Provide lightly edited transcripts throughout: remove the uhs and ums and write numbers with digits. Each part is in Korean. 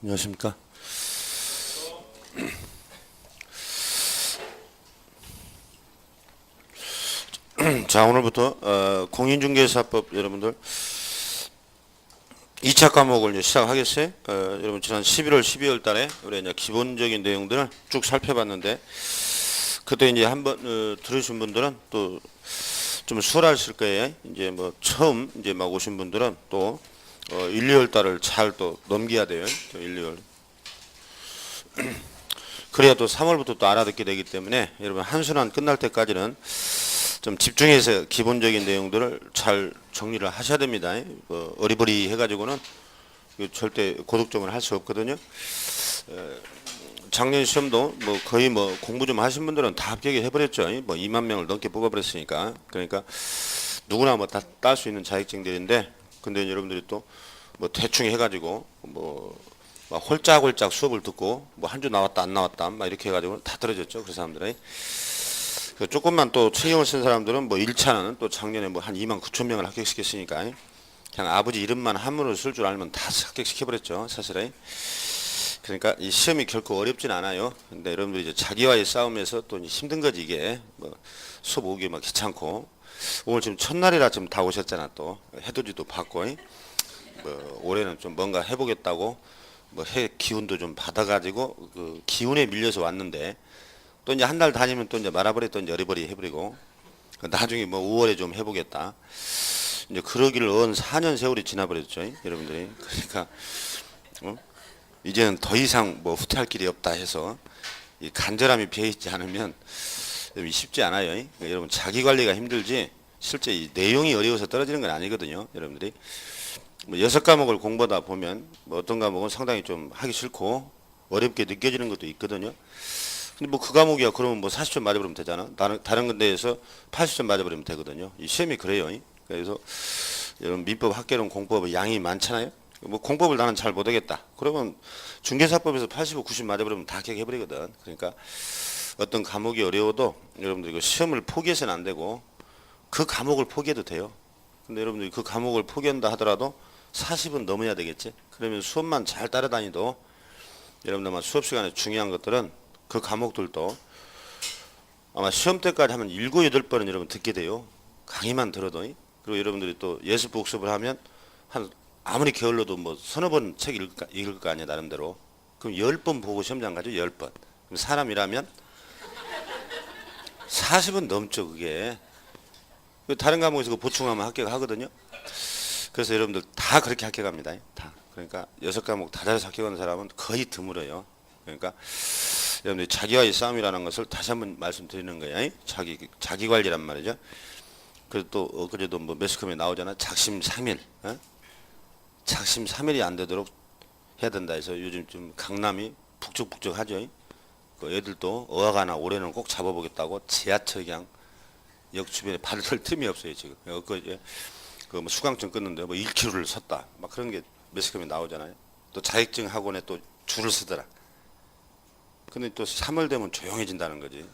안녕하십니까. 자, 오늘부터 공인중개사법 여러분들 2차 과목을 이제 시작하겠어요. 여러분 지난 11월, 12월 달에 우리 이제 기본적인 내용들을 쭉 살펴봤는데, 그때 이제 한번 들으신 분들은 또 좀 수월하실 거예요. 이제 뭐 처음 이제 막 오신 분들은 또 1, 2월 달을 잘 또 넘겨야 돼요. 1, 2월. 그래야 또 3월부터 또 알아듣게 되기 때문에 여러분 한순환 끝날 때까지는 좀 집중해서 기본적인 내용들을 잘 정리를 하셔야 됩니다. 어리버리 해가지고는 절대 고득점을 할 수 없거든요. 작년 시험도 뭐 거의 뭐 공부 좀 하신 분들은 다 합격을 해버렸죠. 뭐 2만 명을 넘게 뽑아버렸으니까. 그러니까 누구나 뭐 다 딸 수 있는 자격증들인데, 근데 여러분들이 또 뭐 대충 해가지고 뭐 막 홀짝홀짝 수업을 듣고 뭐 한 주 나왔다 안 나왔다 막 이렇게 해가지고 다 떨어졌죠. 그 사람들이. 조금만 또 신경을 쓴 사람들은 뭐 1차는 또 작년에 뭐 한 2만 9천 명을 합격시켰으니까 그냥 아버지 이름만 한문으로 쓸 줄 알면 다 합격시켜버렸죠. 사실은. 그러니까 이 시험이 결코 어렵진 않아요. 근데 여러분들이 이제 자기와의 싸움에서 또 힘든 거지 이게. 뭐 수업 오기 막 귀찮고. 오늘 지금 첫날이라 지금 다 오셨잖아. 또 해돋이도 받고. 뭐 올해는 좀 뭔가 해보겠다고 뭐 해 기운도 좀 받아가지고 그 기운에 밀려서 왔는데, 또 이제 한 달 다니면 또 이제 말아버리 또 이제 어리버리 해버리고, 나중에 뭐 5월에 좀 해보겠다. 이제 그러기를 4년 세월이 지나버렸죠. 여러분들이. 그러니까 이제는 더 이상 뭐 후퇴할 길이 없다 해서 이 간절함이 비어있지 않으면 쉽지 않아요. 그러니까 여러분 자기 관리가 힘들지 실제 이 내용이 어려워서 떨어지는 건 아니거든요. 여러분들이 뭐 6과목을 공부하다 보면 뭐 어떤 과목은 상당히 좀 하기 싫고 어렵게 느껴지는 것도 있거든요. 근데 뭐 그 과목이야 그러면 뭐 40점 맞아버리면 되잖아. 다른 데에서 80점 맞아버리면 되거든요. 이 시험이 그래요. 그래서 여러분 민법, 학개론, 공법의 양이 많잖아요. 뭐 공법을 나는 잘 못하겠다. 그러면 중개사법에서 85, 90 맞아버리면 다 합격해버리거든. 그러니까 어떤 과목이 어려워도 여러분들 이거 시험을 포기해서는 안 되고 그 과목을 포기해도 돼요. 근데 여러분들이 그 과목을 포기한다 하더라도 40은 넘어야 되겠지. 그러면 수업만 잘 따라다니도 여러분들 아마 수업 시간에 중요한 것들은 그 과목들도 아마 시험 때까지 하면 7, 8번은 여러분 듣게 돼요. 강의만 들어도. 그리고 여러분들이 또 예습 복습을 하면 한 아무리 게을러도 뭐 서너 번 책 읽을 거 아니야 나름대로. 그럼 10번 보고 시험장 가죠. 10번. 그럼 사람이라면 40은 넘죠 그게. 다른 과목에서 그 보충하면 합격하거든요. 그래서 여러분들 다 그렇게 합격합니다. 다. 그러니까 6과목 다 잘해서 합격하는 사람은 거의 드물어요. 그러니까 여러분들 자기와의 싸움이라는 것을 다시 한번 말씀드리는 거예요. 자기 관리란 말이죠. 그래도 또 엊그제도 뭐 매스컴에 나오잖아. 작심삼일. 작심삼일이 안 되도록 해야 된다 해서 요즘 좀 강남이 북적북적하죠. 그 애들도 어학하나 올해는 꼭 잡아보겠다고 지하철 그냥 역 주변에 발을 털 틈이 없어요 지금. 그뭐 수강증 끊는데 뭐 1km를 섰다. 막 그런 게 매스컴에 나오잖아요. 또 자격증 학원에 또 줄을 서더라. 근데 또 3월 되면 조용해진다는 거지.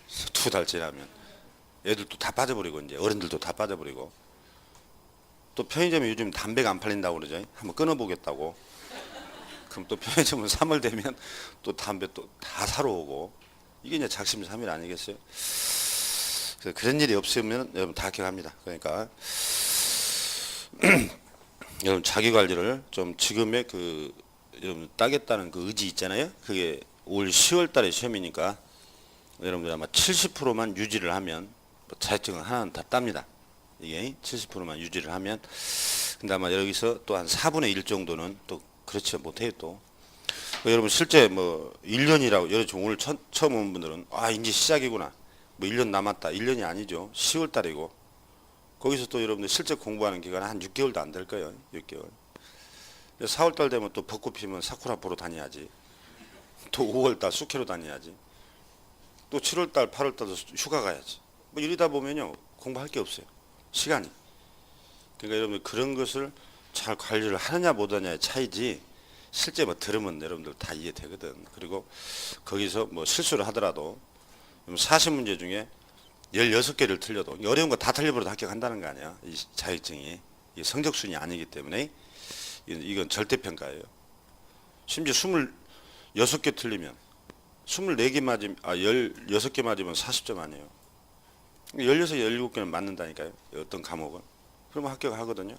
2달 지나면 애들도 다 빠져버리고 이제 어른들도 다 빠져버리고. 또 편의점에 요즘 담배가 안 팔린다고 그러죠. 한번 끊어보겠다고. 그럼 또 편의점은 3월 되면 또 담배 또 다 사러 오고. 이게 이제 작심삼일 아니겠어요? 그런 일이 없으면 여러분 다 합격합니다. 그러니까 여러분 자기 관리를 좀 지금의 그 여러분 따겠다는 그 의지 있잖아요. 그게 올 10월 달에 시험이니까 여러분들 아마 70%만 유지를 하면 자격증은 하나는 다 땁니다. 이게 70%만 유지를 하면. 근데 아마 여기서 또 한 4분의 1 정도는 또 그렇지 못해요 또. 여러분 실제 뭐 1년이라고 여러분 오늘 처음 온 분들은 이제 시작이구나. 뭐 1년 남았다. 1년이 아니죠. 10월 달이고. 거기서 또 여러분들 실제 공부하는 기간은 한 6개월도 안 될 거예요. 6개월. 4월 달 되면 또 벚꽃 피면 사쿠라 보러 다녀야지. 또 5월 달 쑥회로 다녀야지. 또 7월 달, 8월 달도 휴가 가야지. 뭐 이러다 보면요. 공부할 게 없어요. 시간이. 그러니까 여러분들 그런 것을 잘 관리를 하느냐 못하느냐의 차이지, 실제 뭐 들으면 여러분들 다 이해되거든. 그리고 거기서 뭐 실수를 하더라도 40문제 중에 16개를 틀려도 어려운 거 다 틀려버려도 합격한다는 거 아니야. 이 자격증이. 이 성적순이 아니기 때문에 이건 절대평가예요. 심지어 26개 틀리면 24개 맞으면 16개 맞으면 40점 아니에요. 16, 17개는 맞는다니까요. 어떤 과목은. 그러면 합격하거든요.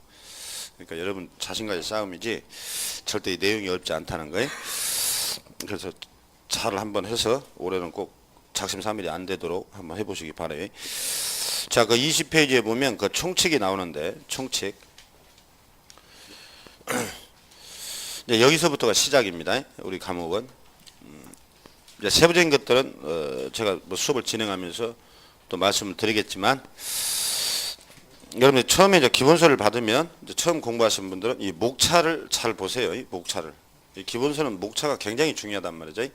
그러니까 여러분 자신과의 싸움이지 절대 이 내용이 어렵지 않다는 거예요. 그래서 잘 한번 해서 올해는 꼭 작심삼일이 안 되도록 한번 해보시기 바래요. 자, 그 20페이지에 보면 그 총칙이 나오는데 총칙. 이제 여기서부터가 시작입니다. 우리 과목은. 이제 세부적인 것들은 제가 뭐 수업을 진행하면서 또 말씀을 드리겠지만, 여러분들 처음에 이제 기본서를 받으면 이제 처음 공부하신 분들은 이 목차를 잘 보세요. 이 목차를. 이 기본서는 목차가 굉장히 중요하단 말이죠.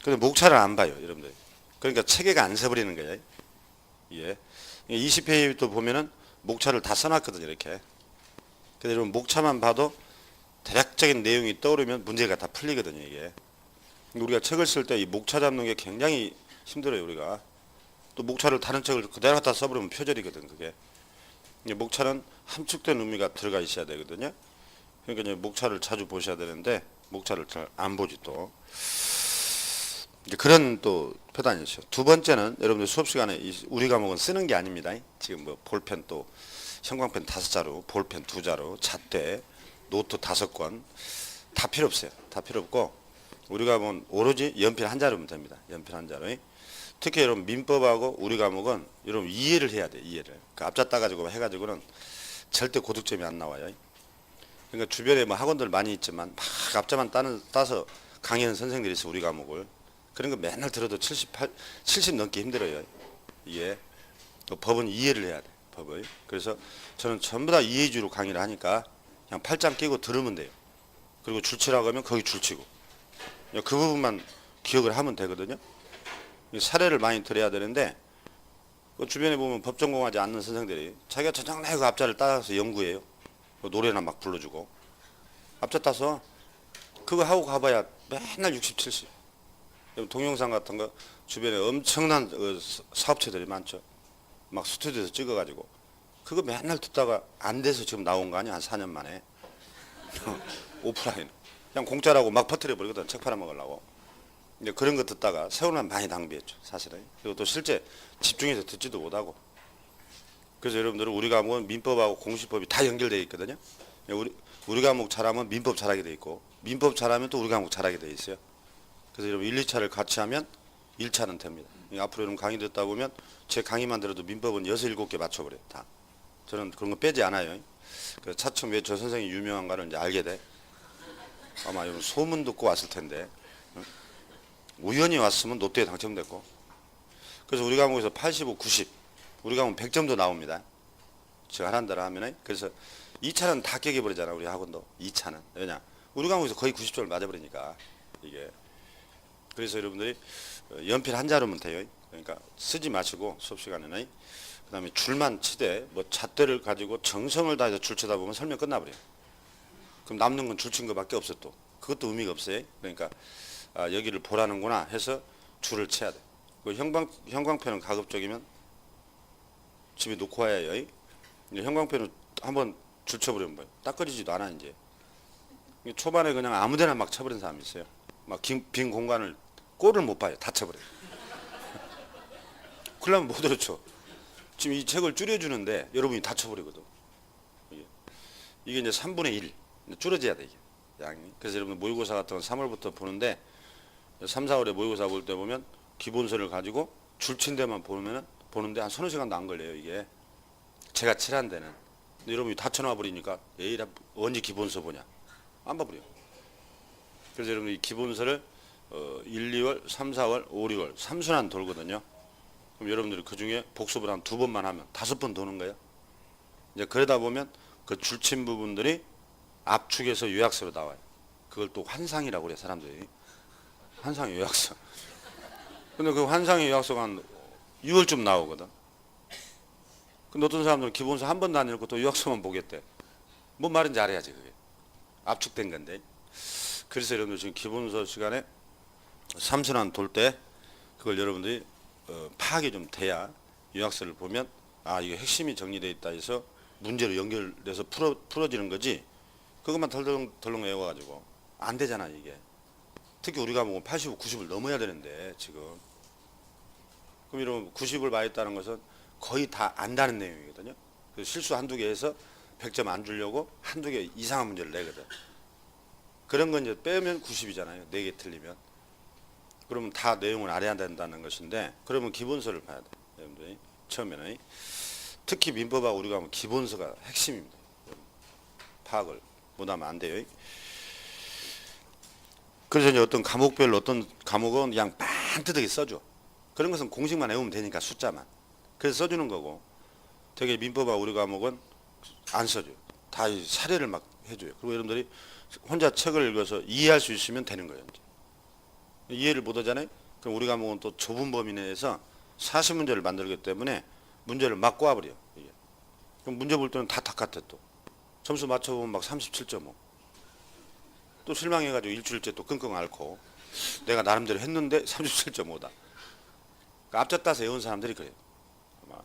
근데 목차를 안 봐요, 여러분들. 그러니까 체계가 안 서버리는 거예요. 예. 20페이지부터 보면은 목차를 다 써놨거든요, 이렇게. 근데 여러분 목차만 봐도 대략적인 내용이 떠오르면 문제가 다 풀리거든요, 이게. 우리가 책을 쓸 때 이 목차 잡는 게 굉장히 힘들어요, 우리가. 또 목차를 다른 책을 그대로 갖다 써버리면 표절이거든, 그게. 목차는 함축된 의미가 들어가 있어야 되거든요. 그러니까 이제 목차를 자주 보셔야 되는데 목차를 잘 안 보지 또. 이제 그런 또 패단이 있어요. 두 번째는 여러분들 수업 시간에 우리 과목은 쓰는 게 아닙니다. 지금 뭐 볼펜 또 형광펜 5자루, 볼펜 2자루, 잣대, 노트 5권 다 필요 없어요. 다 필요 없고 우리 과목은 오로지 연필 1자루면 됩니다. 연필 1자루. 특히 여러분 민법하고 우리 과목은 여러분 이해를 해야 돼요. 이해를. 그 앞자 따가지고 해가지고는 절대 고득점이 안 나와요. 그러니까 주변에 뭐 학원들 많이 있지만 막 앞자만 따서 강의하는 선생들이 있어, 우리 과목을. 그런 거 맨날 들어도 70 넘기 힘들어요. 이게 법은 이해를 해야 돼. 법을. 그래서 저는 전부 다 이해 위주로 강의를 하니까 그냥 팔짱 끼고 들으면 돼요. 그리고 줄치라고 하면 거기 줄치고 그 부분만 기억을 하면 되거든요. 사례를 많이 들어야 되는데 그 주변에 보면 법 전공하지 않는 선생들이 자기가 저장내 그 앞자를 따라서 연구해요. 노래나 막 불러주고 앞자 따서 그거 하고 가봐야 맨날 60, 70. 동영상 같은 거 주변에 엄청난 사업체들이 많죠. 막 스튜디오에서 찍어가지고 그거 맨날 듣다가 안 돼서 지금 나온 거 아니야, 한 4년 만에. 오프라인 그냥 공짜라고 막 퍼뜨려 버리거든, 책 팔아먹으려고. 이제 그런 거 듣다가 세월만 많이 낭비했죠, 사실은. 그리고 또 실제 집중해서 듣지도 못하고. 그래서 여러분들은 우리 과목은 민법하고 공시법이 다 연결되어 있거든요. 우리 과목 잘하면 민법 잘하게 돼 있고 민법 잘하면 또 우리 과목 잘하게 돼 있어요. 그래서 여러분 1, 2차를 같이 하면 1차는 됩니다. 앞으로 여러분 강의 듣다 보면 제 강의만 들어도 민법은 6, 7개 맞춰버려요, 다. 저는 그런 거 빼지 않아요. 그래서 차츰 왜 저 선생이 유명한가를 이제 알게 돼. 아마 여러분 소문 듣고 왔을 텐데 우연히 왔으면 로또에 당첨됐고. 그래서 우리 과목에서 85, 90 우리 과목 100점도 나옵니다. 제가 하는 대로 하면은. 그래서 2차는 다 깨겨버리잖아, 우리 학원도. 2차는 왜냐, 우리 과목에서 거의 90점을 맞아버리니까 이게. 그래서 여러분들이 연필 1자루면 돼요. 그러니까 쓰지 마시고 수업 시간에는. 그 다음에 줄만 치되 뭐 잣대를 가지고 정성을 다해서 줄 치다 보면 설명 끝나버려요. 그럼 남는 건 줄 친 거밖에 없어. 또 그것도 의미가 없어요. 그러니까 여기를 보라는구나 해서 줄을 쳐야 돼. 그 형광펜은 가급적이면 집에 놓고 와야 해요. 형광펜은 한번 줄 쳐버리면 뭐예요, 닦아지지도 않아. 이제 초반에 그냥 아무데나 막 쳐버리는 사람이 있어요. 막 빈 공간을 꼴을 못 봐요. 다 쳐버려요. 그러면 못 들어쳐. 지금 이 책을 줄여주는데 여러분이 다 쳐버리거든. 이게 이제 3분의 1 줄어져야 돼, 이게 양이. 그래서 여러분 모의고사 같은 건 3월부터 보는데 3, 4월에 모의고사 볼 때 보면 기본서를 가지고 줄친 데만 보는데 한 서너 시간도 안 걸려요, 이게. 제가 칠한 데는. 근데 여러분이 다 쳐놔 버리니까 에이, 언제 기본서 보냐, 안 봐버려요. 그래서 여러분 이 기본서를 1, 2월, 3, 4월, 5, 6월 3순환 돌거든요. 그럼 여러분들이 그 중에 복습을 한 2번만 하면 5번 도는 거예요. 이제 그러다 보면 그 줄친 부분들이 압축해서 요약서로 나와요. 그걸 또 환상이라고 그래, 사람들이. 환상의 요약서. 근데 그 환상의 요약서가 한 6월쯤 나오거든. 근데 어떤 사람들은 기본서 한 번도 안 읽고 또 요약서만 보겠대. 뭔 말인지 알아야지, 그게. 압축된 건데. 그래서 여러분들 지금 기본서 시간에 3순환 돌 때 그걸 여러분들이 파악이 좀 돼야 요약서를 보면 이게 핵심이 정리되어 있다 해서 문제로 연결돼서 풀어지는 거지. 그것만 덜렁 외워가지고 안 되잖아 이게. 특히 우리 과목은 85, 90을 넘어야 되는데 지금. 그럼 이러면 90을 맞았다는 것은 거의 다 안다는 내용이거든요. 그래서 실수 한두 개에서 100점 안 주려고 한두 개 이상한 문제를 내거든. 그런 건 이제 빼면 90이잖아요. 4개 틀리면. 그러면 다 내용을 알아야 된다는 것인데, 그러면 기본서를 봐야 돼. 여러분들 처음에는 특히 민법하고 우리가 하면 기본서가 핵심입니다. 파악을 못하면 안 돼요. 그래서 이제 어떤 과목별로 어떤 과목은 그냥 반듯하게 써줘. 그런 것은 공식만 외우면 되니까 숫자만. 그래서 써주는 거고, 되게 민법하고 우리 과목은 안 써줘요. 다 사례를 막 해줘요. 그리고 여러분들이 혼자 책을 읽어서 이해할 수 있으면 되는 거예요. 이제. 이해를 못 하잖아요. 그럼 우리 과목은 또 좁은 범위 내에서 40문제를 만들기 때문에 문제를 막 꼬아버려. 이게. 그럼 문제 볼 때는 다 똑같아 또. 점수 맞춰보면 막 37.5. 또 실망해가지고 일주일째 또 끙끙 앓고 내가 나름대로 했는데 37.5다. 그러니까 앞졌다서 외운 사람들이 그래요.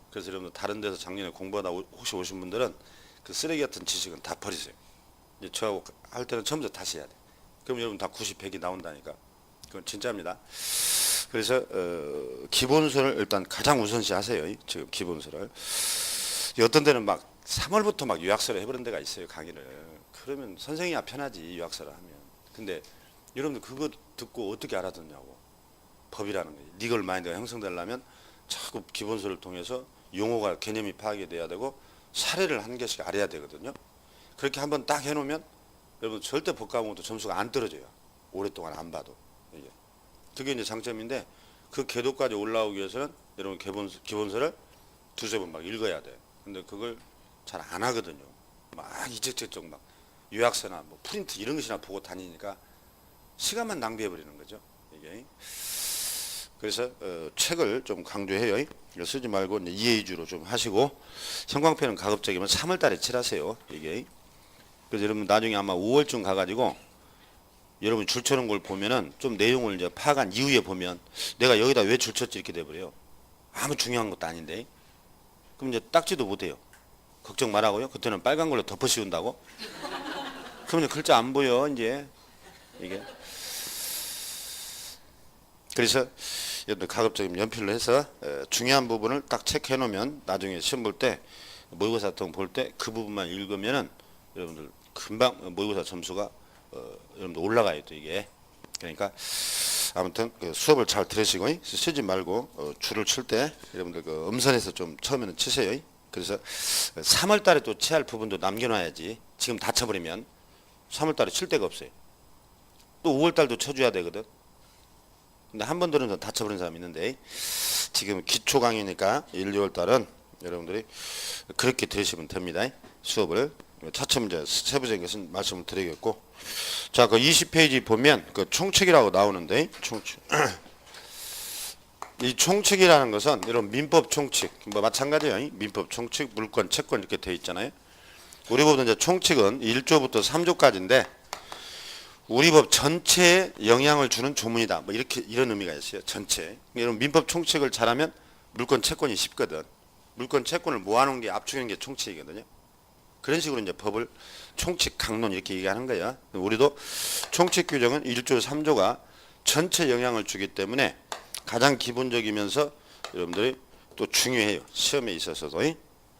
그래서 여러분들 다른 데서 작년에 공부하다 혹시 오신 분들은 그 쓰레기 같은 지식은 다 버리세요. 이제 저하고 할 때는 처음부터 다시 해야 돼. 그럼 여러분 다 90, 100이 나온다니까. 그건 진짜입니다. 그래서 기본서를 일단 가장 우선시 하세요. 지금 기본서를. 어떤 데는 막 3월부터 막 요약서를 해버린 데가 있어요. 강의를. 그러면 선생님이 편하지 요약서를 하면. 근데 여러분들 그거 듣고 어떻게 알아듣냐고. 법이라는 거지. 리걸 마인드가 형성되려면 자꾸 기본서를 통해서 용어가 개념이 파악이 돼야 되고 사례를 한 개씩 알아야 되거든요. 그렇게 한번 딱 해놓으면 여러분 절대 법과목도 점수가 안 떨어져요. 오랫동안 안 봐도. 이게. 그게 이제 장점인데 그 궤도까지 올라오기 위해서는 여러분 기본서를 두세 번 막 읽어야 돼. 근데 그걸 잘 안 하거든요. 막 이적저적 막 요약서나 뭐 프린트 이런 것이나 보고 다니니까 시간만 낭비해버리는 거죠. 이게. 그래서 책을 좀 강조해요. 쓰지 말고 이해 위주로 좀 하시고 형광펜은 가급적이면 3월 달에 칠하세요. 이게. 그래서 여러분 나중에 아마 5월쯤 가가지고 여러분 줄 쳐놓은 걸 보면은 좀 내용을 이제 파악한 이후에 보면 내가 여기다 왜 줄 쳤지 이렇게 돼버려요. 아무 중요한 것도 아닌데. 그럼 이제 닦지도 못해요. 걱정 말라고요. 그때는 빨간 걸로 덮어 씌운다고. 그럼 이제 글자 안 보여 이제 이게. 그래서 여러분들 가급적이면 연필로 해서 중요한 부분을 딱 체크해 놓으면 나중에 시험 볼 때 모의고사 같은 거 볼 때 그 부분만 읽으면은 여러분들 금방 모의고사 점수가 여러분들 올라가요 또 이게. 그러니까 아무튼 그 수업을 잘 들으시고 쓰지 말고 줄을 칠 때 여러분들 그 음선에서 좀 처음에는 치세요. 그래서 3월 달에 또 치할 부분도 남겨놔야지. 지금 다 쳐버리면 3월 달에 칠 데가 없어요. 또 5월 달도 쳐줘야 되거든. 근데 한 번 들으면 다쳐버린 사람이 있는데 지금 기초 강의니까 1, 2월 달은 여러분들이 그렇게 들으시면 됩니다. 수업을 차츰 이제 세부적인 것은 말씀을 드리겠고, 자, 그 20페이지 보면 그 총칙이라고 나오는데 총칙. 이 총칙이라는 것은 이런 민법 총칙 뭐 마찬가지예요. 민법 총칙, 물권, 채권 이렇게 돼 있잖아요. 우리 법은 이제 총칙은 1조부터 3조까지인데. 우리 법 전체에 영향을 주는 조문이다. 뭐 이렇게 이런 의미가 있어요. 전체. 이런 민법 총칙을 잘하면 물권 채권이 쉽거든. 물권 채권을 모아놓은 게 압축하는 게 총칙이거든요. 그런 식으로 이제 법을 총칙 강론 이렇게 얘기하는 거야. 우리도 총칙 규정은 1조 3조가 전체 영향을 주기 때문에 가장 기본적이면서 여러분들이 또 중요해요. 시험에 있어서도.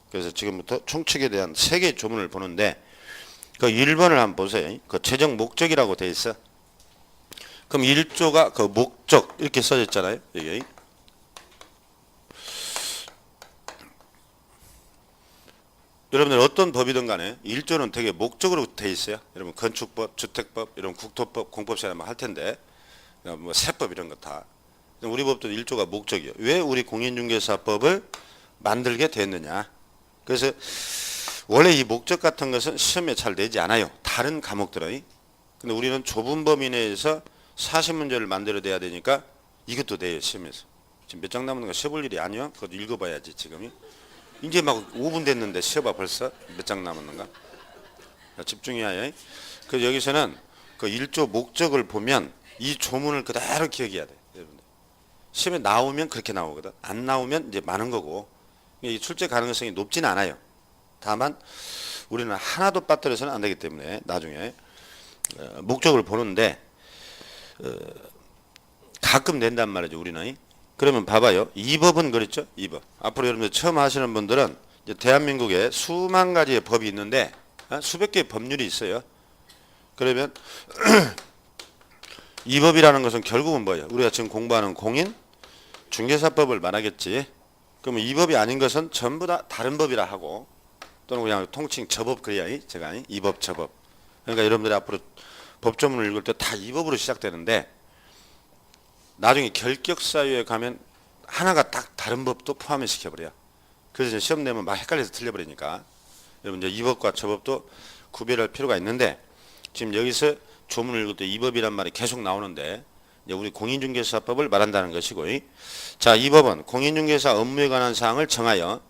그래서 지금부터 총칙에 대한 3개의 조문을 보는데 그 1번을 한번 보세요. 그 최종 목적이라고 돼 있어. 그럼 1조가 그 목적 이렇게 써졌잖아요. 여기. 여러분들 어떤 법이든 간에 1조는 되게 목적으로 돼 있어요. 여러분 건축법, 주택법, 이런 국토법, 공법 시간에 할 텐데 뭐 세법 이런 거 다. 우리 법도 1조가 목적이에요. 왜 우리 공인중개사법을 만들게 됐느냐. 그래서 원래 이 목적 같은 것은 시험에 잘 내지 않아요. 다른 과목들은. 근데 우리는 좁은 범위 내에서 40문제를 만들어내야 되니까 이것도 내요. 시험에서. 지금 몇 장 남은 거 쉬어볼 일이 아니야. 그것도 읽어봐야지 지금이. 이제 막 5분 됐는데 쉬어봐 벌써. 몇 장 남았는가. 집중해야 해. 그래서 여기서는 그 1조 목적을 보면 이 조문을 그대로 기억해야 돼. 여러분들. 시험에 나오면 그렇게 나오거든. 안 나오면 이제 많은 거고. 이 출제 가능성이 높진 않아요. 다만 우리는 하나도 빠뜨려서는 안 되기 때문에 나중에 목적을 보는데 가끔 낸단 말이죠 우리는. 그러면 봐봐요. 이 법은 그랬죠. 이 법. 앞으로 여러분들 처음 하시는 분들은 이제 대한민국에 수만 가지의 법이 있는데 수백 개의 법률이 있어요. 그러면 이 법이라는 것은 결국은 뭐예요? 우리가 지금 공부하는 공인 중개사법을 말하겠지. 그러면 이 법이 아닌 것은 전부 다 다른 법이라 하고 또는 그냥 통칭 저법 그래야 제가 이 법 저법. 그러니까 여러분들이 앞으로 법조문을 읽을 때 다 이 법으로 시작되는데 나중에 결격사유에 가면 하나가 딱 다른 법도 포함을 시켜버려요. 그래서 시험 내면 막 헷갈려서 틀려버리니까 여러분 이제 이 법과 저 법도 구별할 필요가 있는데 지금 여기서 조문을 읽을 때 이 법이란 말이 계속 나오는데 이제 우리 공인중개사법을 말한다는 것이고, 자, 이 법은 공인중개사 업무에 관한 사항을 정하여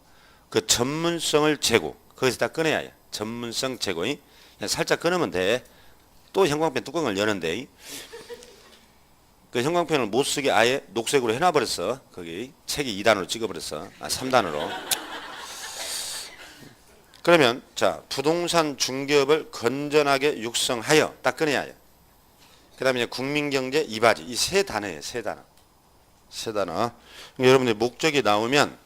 그 전문성을 제고, 거기서 다 꺼내야 해. 전문성 제고. 그냥 살짝 끊으면 돼. 또 형광펜 뚜껑을 여는데 그 형광펜을 못 쓰게 아예 녹색으로 해놔버렸어. 거기 책이 2단으로 찍어버렸어. 3단으로. 그러면 자, 부동산 중개업을 건전하게 육성하여 딱 꺼내야 해요. 그 다음에 국민경제 이바지. 이 세 단어예요. 세 단어. 세 단어. 여러분들 목적이 나오면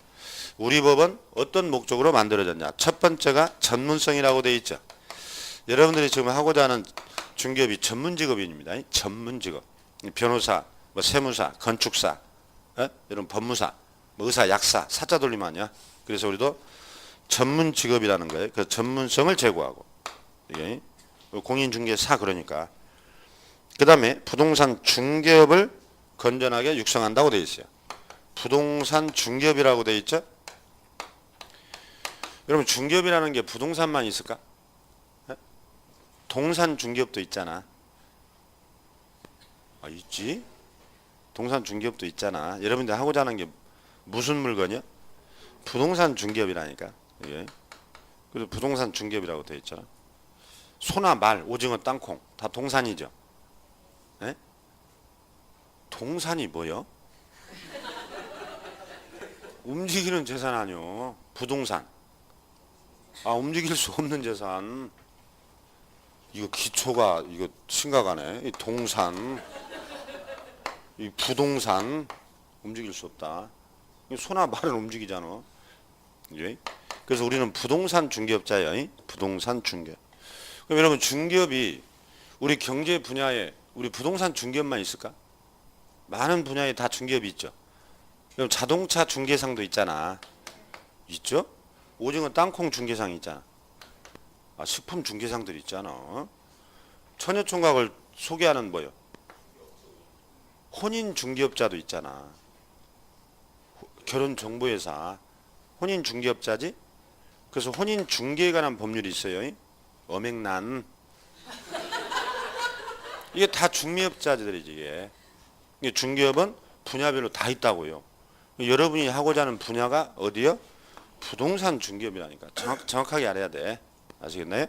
우리 법은 어떤 목적으로 만들어졌냐. 첫 번째가 전문성이라고 되어 있죠. 여러분들이 지금 하고자 하는 중개업이 전문직업입니다. 전문직업. 변호사, 뭐 세무사, 건축사, 여러분 법무사, 뭐 의사, 약사, 사자 돌림 아니야. 그래서 우리도 전문 직업이라는 거예요. 그 전문성을 제고하고 이게 공인중개사 그러니까. 그 다음에 부동산 중개업을 건전하게 육성한다고 되어 있어요. 부동산 중개업이라고 되어 있죠. 여러분 중개업이라는 게 부동산만 있을까? 동산 중개업도 있잖아. 아, 있지? 동산 중개업도 있잖아. 여러분들 하고자 하는 게 무슨 물건이야? 부동산 중개업이라니까. 이게. 그래서 부동산 중개업이라고 되어 있잖아. 소나 말, 오징어, 땅콩 다 동산이죠. 에? 동산이 뭐요? 움직이는 재산 아니요. 부동산. 아, 움직일 수 없는 재산. 이거 기초가 이거 심각하네. 이 동산, 이 부동산 움직일 수 없다. 소나 말은 움직이잖아. 예? 그래서 우리는 부동산 중개업자예요. 부동산 중개업. 그럼 여러분 중개업이 우리 경제 분야에 우리 부동산 중개업만 있을까? 많은 분야에 다 중개업이 있죠. 그럼 자동차 중개상도 있잖아. 있죠? 오징어 땅콩 중개상이 있잖아. 아, 식품 중개상들 있잖아. 처녀총각을 소개하는 뭐요? 혼인 중개업자도 있잖아. 결혼정보회사 혼인 중개업자지. 그래서 혼인 중개에 관한 법률이 있어요. 어맹난. 이게 다 중개업자들이지. 이게 중개업은 분야별로 다 있다고요. 여러분이 하고자 하는 분야가 어디요? 부동산 중개업이라니까. 정확하게 알아야 돼. 아시겠나요?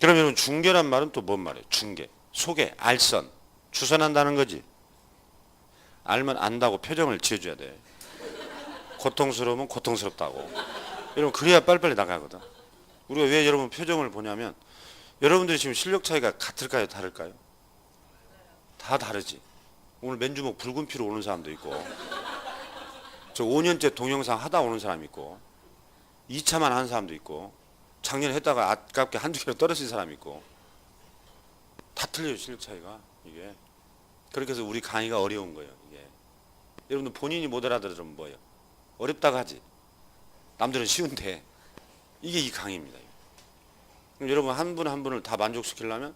그럼 여러분 중개란 말은 또 뭔 말이에요? 중개, 소개, 알선, 주선한다는 거지. 알면 안다고 표정을 지어줘야 돼. 고통스러우면 고통스럽다고. 여러분 그래야 빨리빨리 나가거든. 우리가 왜 여러분 표정을 보냐면 여러분들이 지금 실력 차이가 같을까요? 다를까요? 다 다르지. 오늘 맨주먹 붉은 피로 오는 사람도 있고 저 5년째 동영상 하다 오는 사람 있고 2차만 한 사람도 있고 작년에 했다가 아깝게 한두 개로 떨어진 사람이 있고 다 틀려요. 실력 차이가. 이게 그렇게 해서 우리 강의가 어려운 거예요. 이게 여러분들 본인이 못 알아들으면 뭐예요? 어렵다고 하지. 남들은 쉬운데 이게 이 강의입니다. 그럼 여러분 한 분 한 분을 다 만족시키려면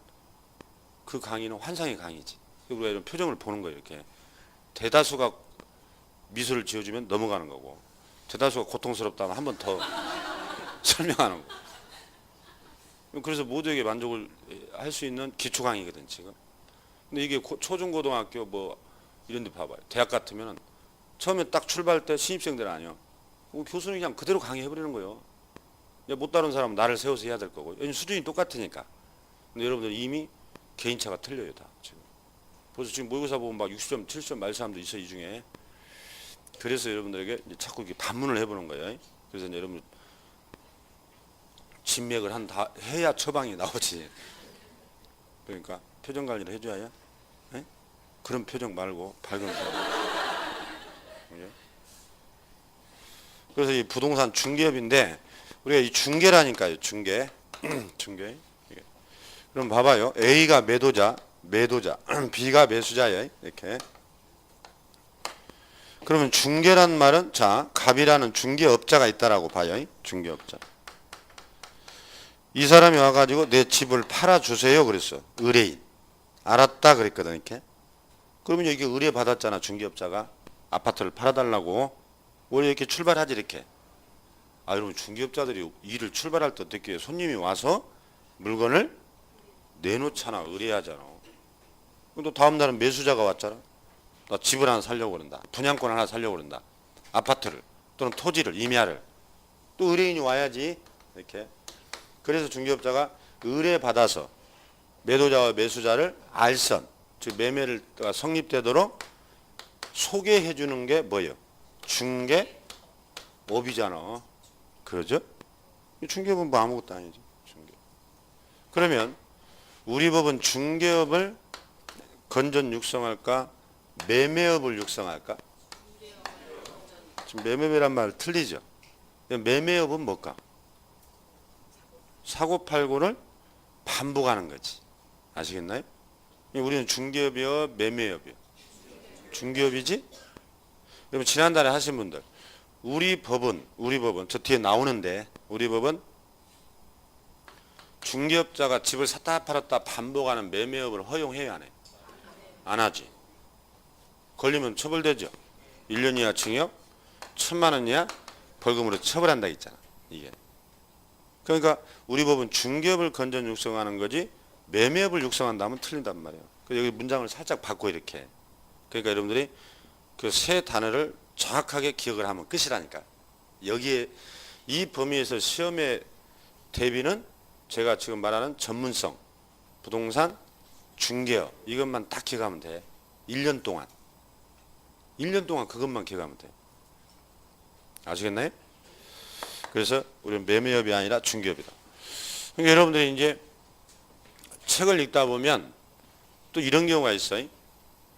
그 강의는 환상의 강의지. 우리가 이런 표정을 보는 거예요. 이렇게 대다수가 미소를 지어주면 넘어가는 거고 대다수가 고통스럽다면 한 번 더 설명하는 거. 그래서 모두에게 만족을 할 수 있는 기초 강의거든 지금. 근데 이게 초중고등학교 뭐 이런 데 봐봐요. 대학 같으면은 처음에 딱 출발할 때 신입생들 아니요. 교수는 그냥 그대로 강의해버리는 거예요. 못 다룬 사람은 나를 세워서 해야 될 거고. 수준이 똑같으니까. 근데 여러분들 이미 개인차가 틀려요 다 지금. 벌써 지금 모의고사 보면 막 60점, 70점 말 사람도 있어 이 중에. 그래서 여러분들에게 자꾸 이렇게 반문을 해보는 거예요. 그래서 이제 여러분 진맥을 해야 처방이 나오지. 그러니까 표정 관리를 해줘야. 예? 그런 표정 말고 밝은 표정. 예? 그래서 이 부동산 중개업인데 우리가 이 중개라니까요. 중개. 중개. 그럼 봐봐요. A가 매도자, B가 매수자예요. 이렇게. 그러면 중개란 말은 자, 갑이라는 중개업자가 있다라고 봐요. 중개업자. 이 사람이 와가지고 내 집을 팔아주세요. 그랬어. 의뢰인. 알았다. 그랬거든. 이렇게. 그러면 이게 의뢰 받았잖아. 중개업자가. 아파트를 팔아달라고. 원래 이렇게 출발하지 이렇게. 아, 여러분 중개업자들이 일을 출발할 때 어떻게 손님이 와서 물건을 내놓잖아. 의뢰하잖아. 또 다음 날은 매수자가 왔잖아. 나 집을 하나 살려고 그런다. 분양권 하나 살려고 그런다. 아파트를 또는 토지를 임야를. 또 의뢰인이 와야지. 이렇게. 그래서 중개업자가 의뢰받아서 매도자와 매수자를 알선, 즉 매매를 성립되도록 소개해 주는 게 뭐예요? 중개업이잖아. 그러죠? 중개업은 뭐 아무것도 아니지. 중개. 그러면 우리 법은 중개업을 건전 육성할까? 매매업을 육성할까? 지금 매매업이란 말 틀리죠? 매매업은 뭘까? 사고팔고를 반복하는 거지. 아시겠나요? 우리는 중개업이요, 매매업이요. 중개업이지? 그러면 지난달에 하신 분들, 우리 법은 저 뒤에 나오는데 우리 법은 중개업자가 집을 샀다 팔았다 반복하는 매매업을 허용해야 안 해? 안 하지. 걸리면 처벌되죠. 1년 이하 징역, 1,000만 원 이하 벌금으로 처벌한다 했잖아. 이게. 그러니까 우리 법은 중개업을 건전 육성하는 거지 매매업을 육성한다면 틀린단 말이에요. 여기 문장을 살짝 바꿔 이렇게. 그러니까 여러분들이 그 세 단어를 정확하게 기억을 하면 끝이라니까. 여기에 이 범위에서 시험의 대비는 제가 지금 말하는 전문성, 부동산, 중개업 이것만 딱 기억하면 돼. 1년 동안. 1년 동안 그것만 기억하면 돼. 아시겠나요? 그래서 우리는 매매업이 아니라 중개업이다. 그러니까 여러분들이 이제 책을 읽다 보면 또 이런 경우가 있어요.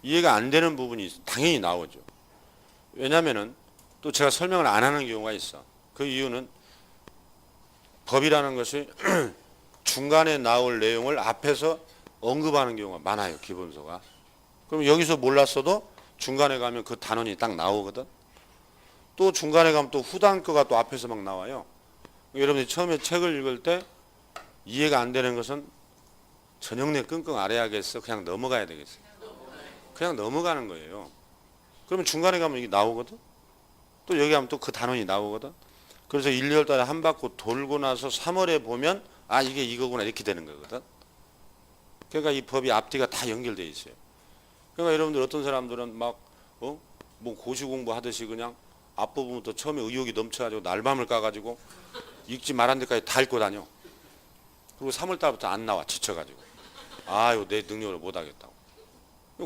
이해가 안 되는 부분이 당연히 나오죠. 왜냐면은 또 제가 설명을 안 하는 경우가 있어. 그 이유는 법이라는 것이 중간에 나올 내용을 앞에서 언급하는 경우가 많아요. 기본서가. 그럼 여기서 몰랐어도 중간에 가면 그 단원이 딱 나오거든. 또 중간에 가면 또 후단 거가 또 앞에서 막 나와요. 여러분이 처음에 책을 읽을 때 이해가 안 되는 것은 전형내 끙끙 앓아야겠어? 그냥 넘어가야 되겠어? 그냥 넘어가는 거예요. 그러면 중간에 가면 이게 나오거든. 또 여기 가면 또 그 단원이 나오거든. 그래서 1, 2월 달에 한 바퀴 돌고 나서 3월에 보면 아 이게 이거구나 이렇게 되는 거거든. 그러니까 이 법이 앞뒤가 다 연결되어 있어요. 그러니까 여러분들 어떤 사람들은 막 뭐 고시 공부하듯이 그냥 앞부분부터 처음에 의욕이 넘쳐가지고 날밤을 까가지고 읽지 말한 데까지 다 읽고 다녀. 그리고 3월 달부터 안 나와 지쳐가지고 아유 내 능력을 못하겠다고.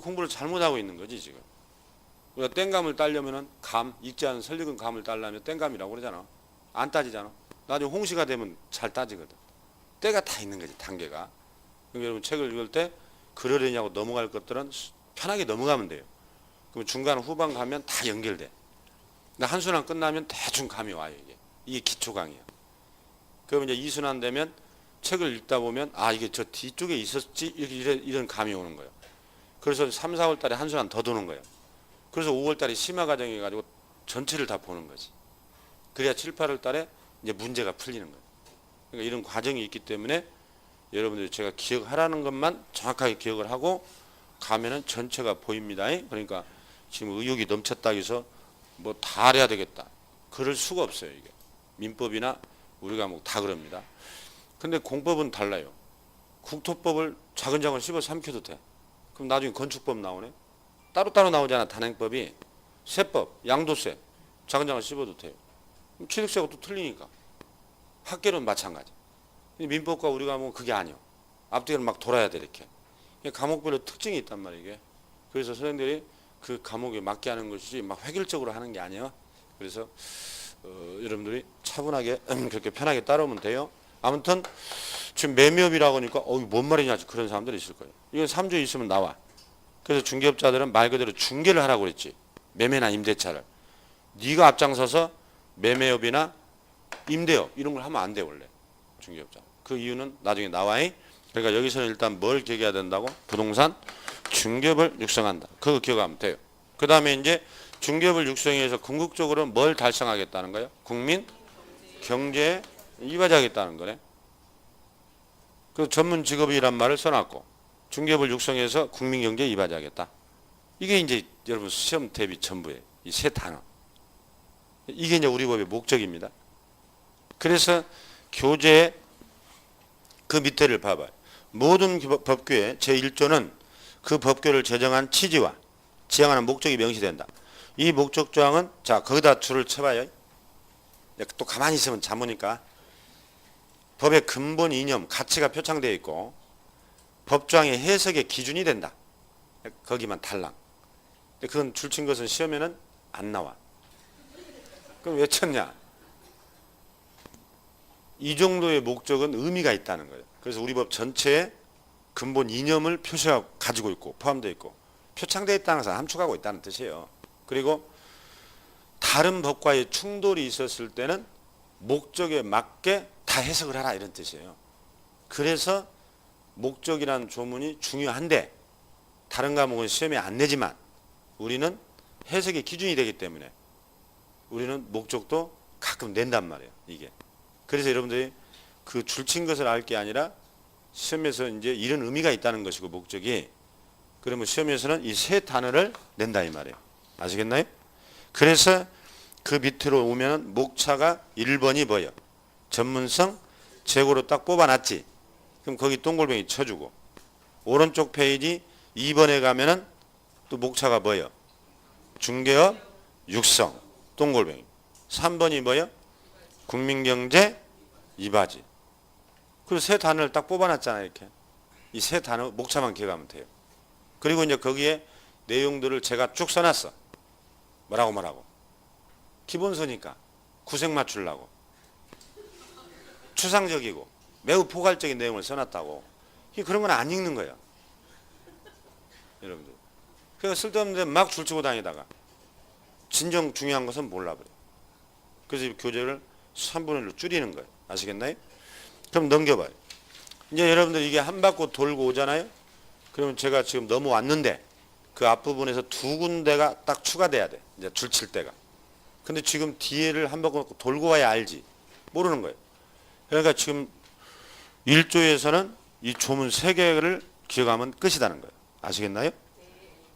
공부를 잘못하고 있는 거지 지금. 우리가 땡감을 따려면은 읽지 않은 설익은 감을 따려면 땡감이라고 그러잖아. 안 따지잖아. 나중에 홍시가 되면 잘 따지거든. 때가 다 있는 거지 단계가. 그러니까 여러분 책을 읽을 때 그러려냐고 넘어갈 것들은 편하게 넘어가면 돼요. 그럼 중간 후반 가면 다 연결돼. 근데 한 순환 끝나면 대충 감이 와요 이게. 이게 기초 강의야. 그러면 이제 2순환 되면 책을 읽다 보면 아 이게 저 뒤쪽에 있었지 이런 감이 오는 거예요. 그래서 3, 4월 달에 한 순환 더 도는 거예요. 그래서 5월 달에 심화 과정이 가지고 전체를 다 보는 거지. 그래야 7, 8월 달에 이제 문제가 풀리는 거예요. 그러니까 이런 과정이 있기 때문에 여러분들이 제가 기억하라는 것만 정확하게 기억을 하고 가면은 전체가 보입니다. 그러니까 지금 의욕이 넘쳤다 해서 뭐 다 알아야 되겠다. 그럴 수가 없어요. 이게 민법이나 우리가 뭐 다 그럽니다. 근데 공법은 달라요. 국토법을 자근자근 씹어 삼켜도 돼. 그럼 나중에 건축법 나오네. 따로따로 나오잖아. 단행법이. 세법, 양도세 자근자근 씹어도 돼요. 취득세가 또 틀리니까. 학계는 마찬가지. 민법과 우리가 뭐 그게 아니요. 앞뒤를 막 돌아야 돼 이렇게. 과목별로 특징이 있단 말이에요. 이게. 그래서 선생님들이 그 과목에 맞게 하는 것이지 막 획일적으로 하는 게 아니에요. 그래서 여러분들이 차분하게 그렇게 편하게 따라오면 돼요. 아무튼 지금 매매업이라고 하니까 뭔 말이냐 그런 사람들이 있을 거예요. 이건 3조에 있으면 나와. 그래서 중개업자들은 말 그대로 중개를 하라고 그랬지. 매매나 임대차를. 네가 앞장서서 매매업이나 임대업 이런 걸 하면 안 돼 원래 중개업자. 그 이유는 나중에 나와요. 그러니까 여기서는 일단 뭘 기억해야 된다고? 부동산 중개업을 육성한다. 그거 기억하면 돼요. 그 다음에 이제 중개업을 육성해서 궁극적으로 뭘 달성하겠다는 거예요? 국민 경제에 이바지하겠다는 거네. 그 전문 직업이란 말을 써놨고 중개업을 육성해서 국민 경제에 이바지하겠다. 이게 이제 여러분 시험 대비 전부예요. 이 세 단어. 이게 이제 우리 법의 목적입니다. 그래서 교재의 그 밑에를 봐봐요. 모든 법규의 제1조는 그 법규를 제정한 취지와 지향하는 목적이 명시된다. 이 목적 조항은 자 거기다 줄을 쳐봐요. 또 가만히 있으면 잠오니까 법의 근본 이념, 가치가 표창되어 있고 법조항의 해석의 기준이 된다. 거기만 달랑. 그건 줄친 것은 시험에는 안 나와. 그럼 왜 쳤냐? 이 정도의 목적은 의미가 있다는 거예요. 그래서 우리 법 전체에 근본 이념을 표시하고 가지고 있고 포함되어 있고 표창되어 있다는 것을 함축하고 있다는 뜻이에요. 그리고 다른 법과의 충돌이 있었을 때는 목적에 맞게 다 해석을 하라 이런 뜻이에요. 그래서 목적이라는 조문이 중요한데 다른 과목은 시험에 안 내지만 우리는 해석의 기준이 되기 때문에 우리는 목적도 가끔 낸단 말이에요. 이게. 그래서 여러분들이 그 줄친 것을 알 게 아니라 시험에서 이제 이런 의미가 있다는 것이고 목적이 그러면 시험에서는 이 세 단어를 낸다 이 말이에요. 아시겠나요? 그래서 그 밑으로 오면 목차가 1번이 뭐예요? 전문성 재고로 딱 뽑아놨지. 그럼 거기 동글뱅이 쳐주고 오른쪽 페이지 2번에 가면은 또 목차가 뭐예요? 중개업 육성 동글뱅이. 3번이 뭐예요? 국민경제 이바지. 그리고 세 단어를 딱 뽑아놨잖아요. 이렇게 이 세 단어 목차만 기억하면 돼요. 그리고 이제 거기에 내용들을 제가 쭉 써놨어. 뭐라고 기본서니까 구색 맞추려고 추상적이고 매우 포괄적인 내용을 써놨다고. 그런 건 안 읽는 거예요. 여러분들. 그래서 쓸데없는데 막 줄치고 다니다가 진정 중요한 것은 몰라버려요. 그래서 이 교재를 3분의 1로 줄이는 거예요. 아시겠나요? 그럼 넘겨봐요. 이제 여러분들 이게 한 바퀴 돌고 오잖아요. 그러면 제가 지금 넘어왔는데 그 앞부분에서 두 군데가 딱 추가돼야 돼. 이제 줄칠 때가. 근데 지금 뒤에를 한 바퀴 돌고 와야 알지. 모르는 거예요. 그러니까 지금 1조에서는 이 조문 3개를 기억하면 끝이라는 거예요. 아시겠나요?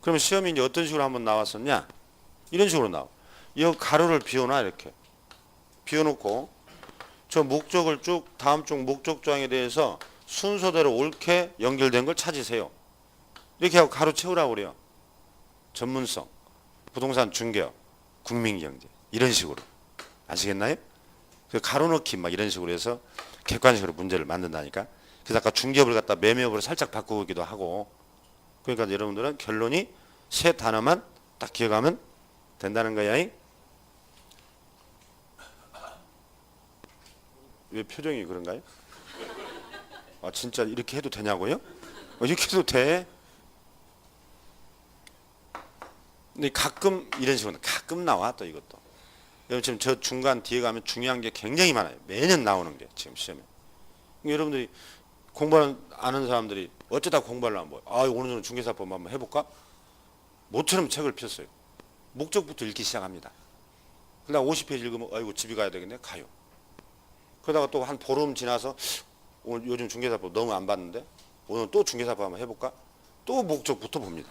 그러면 시험이 이제 어떤 식으로 한번 나왔었냐? 이런 식으로 나와. 이 가로를 비워놔 이렇게. 비워놓고 저 목적을 쭉 다음 쪽 목적 조항에 대해서 순서대로 옳게 연결된 걸 찾으세요. 이렇게 하고 가로 채우라고 그래요. 전문성, 부동산 중개업, 국민경제 이런 식으로. 아시겠나요? 그 가로 넣기 막 이런 식으로 해서 객관식으로 문제를 만든다니까. 그래서 아까 중개업을 갖다 매매업으로 살짝 바꾸기도 하고. 그러니까 여러분들은 결론이 세 단어만 딱 기억하면 된다는 거야. 왜 표정이 그런가요? 아 진짜 이렇게 해도 되냐고요? 이렇게 해도 돼. 근데 가끔 이런 식으로 가끔 나와 또 이것도. 여러분 지금 저 중간 뒤에 가면 중요한 게 굉장히 많아요. 매년 나오는 게 지금 시험에. 여러분들이 공부하는 아는 사람들이 어쩌다 공부를 하면 뭐 오늘은 중개사법 한번 해볼까? 모처럼 책을 폈어요. 목적부터 읽기 시작합니다. 그러다 50페이지 읽으면 아이고 집에 가야 되겠네. 가요. 그러다가 또 한 보름 지나서 오늘 요즘 중개사법 너무 안 봤는데 오늘 또 중개사법 한번 해볼까? 또 목적부터 봅니다.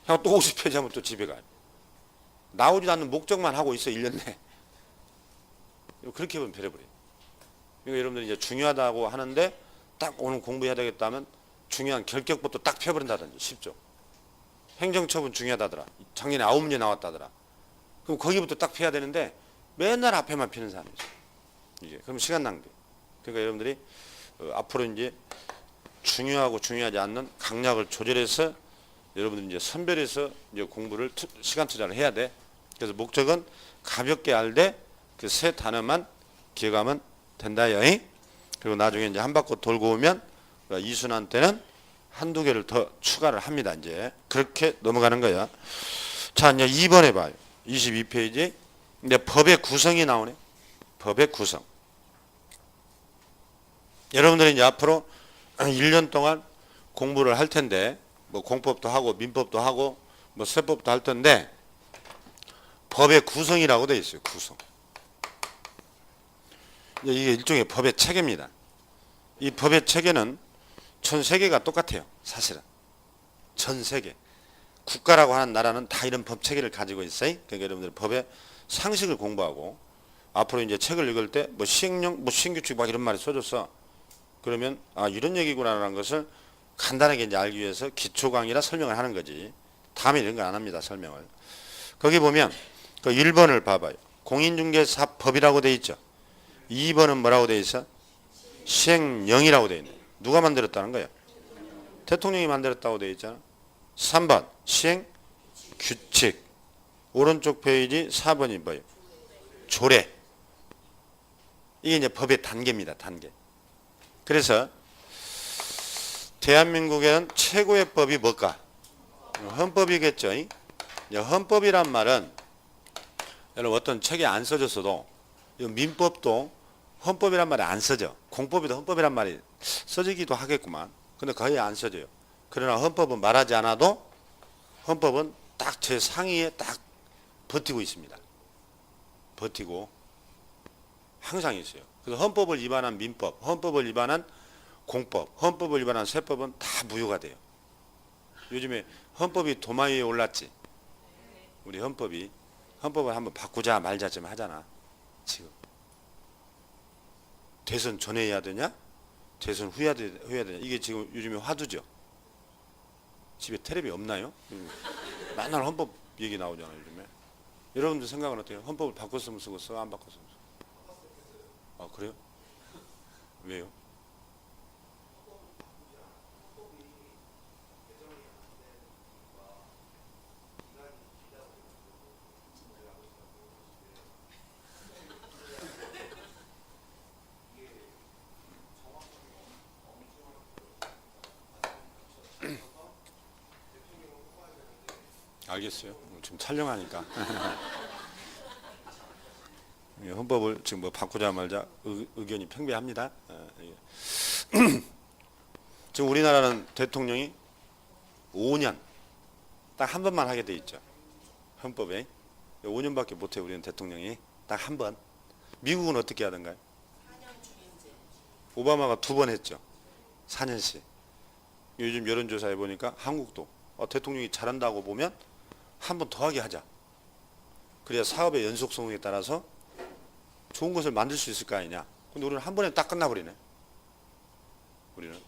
또 50페이지 하면 또 집에 가요. 나오지도 않는 목적만 하고 있어 1년 내. 그렇게 보면 배려버려요. 그러니까 여러분들이 이제 중요하다고 하는데 딱 오늘 공부해야 되겠다 하면 중요한 결격부터 딱 펴버린다든지 쉽죠. 행정처분 중요하다더라. 작년에 9문제 나왔다더라. 그럼 거기부터 딱 펴야 되는데 맨날 앞에만 피는 사람이 있어요. 이게 그럼 시간 낭비. 그러니까 여러분들이 앞으로 이제 중요하고 중요하지 않는 강약을 조절해서 여러분들 이제 선별해서 이제 공부를 시간 투자를 해야 돼. 그래서 목적은 가볍게 알되 그 세 단어만 기억하면 된다요. 그리고 나중에 이제 한 바퀴 돌고 오면 이순환 때는 한두 개를 더 추가를 합니다. 이제 그렇게 넘어가는 거야. 자, 이제 2번 해봐요. 22페이지. 이제 법의 구성이 나오네. 법의 구성. 여러분들이 이제 앞으로 1년 동안 공부를 할 텐데, 뭐 공법도 하고 민법도 하고 뭐 세법도 할 텐데, 법의 구성이라고 되어 있어요. 구성. 이게 일종의 법의 체계입니다. 이 법의 체계는 전 세계가 똑같아요. 사실은. 전 세계. 국가라고 하는 나라는 다 이런 법 체계를 가지고 있어요. 그러니까 여러분들 법의 상식을 공부하고 앞으로 이제 책을 읽을 때 뭐 시행령, 뭐 시행규칙 막 이런 말이 써졌어. 그러면 아 이런 얘기구나라는 것을 간단하게 이제 알기 위해서 기초 강의라 설명을 하는 거지. 다음에 이런 거 안 합니다. 설명을. 거기 보면 그 1번을 봐봐요. 공인중개사법이라고 돼 있죠. 2번은 뭐라고 돼 있어? 시행령이라고 돼 있네. 누가 만들었다는 거야? 대통령이 만들었다고 돼 있잖아. 3번 시행규칙. 오른쪽 페이지 4번이 뭐예요? 조례. 이게 이제 법의 단계입니다. 단계. 그래서 대한민국에는 최고의 법이 뭘까? 헌법이겠죠. 헌법이란 말은 여러분 어떤 책에 안 써졌어도 민법도 헌법이란 말이 안 써져. 공법에도 헌법이란 말이 써지기도 하겠구만. 근데 거의 안 써져요. 그러나 헌법은 말하지 않아도 헌법은 딱 제 상위에 딱 버티고 있습니다. 버티고 항상 있어요. 그래서 헌법을 위반한 민법, 헌법을 위반한 공법, 헌법을 위반한 세법은 다 무효가 돼요. 요즘에 헌법이 도마 위에 올랐지. 우리 헌법을 한번 바꾸자 말자 좀 하잖아. 지금 대선 전에 해야 되냐? 대선 후에 해야 되냐? 이게 지금 요즘에 화두죠. 집에 텔레비 없나요? 맨날 헌법 얘기 나오잖아요. 요즘에. 여러분들 생각은 어때요? 헌법을 바꿨으면 쓰고 안 바꿨으면 쓰고. 아 그래요? 왜요? 알겠어요. 지금 촬영하니까. 헌법을 지금 뭐 바꾸자 말자 의견이 팽배합니다. 지금 우리나라는 대통령이 5년 딱 한 번만 하게 돼 있죠. 헌법에 5년밖에 못해 우리는 대통령이 딱 한 번. 미국은 어떻게 하던가요? 오바마가 2번 했죠. 4년씩. 요즘 여론조사해 보니까 한국도 대통령이 잘한다고 보면 한 번 더 하게 하자. 그래야 사업의 연속성에 따라서 좋은 것을 만들 수 있을 거 아니냐. 근데 우리는 한 번에 딱 끝나버리네. 우리는.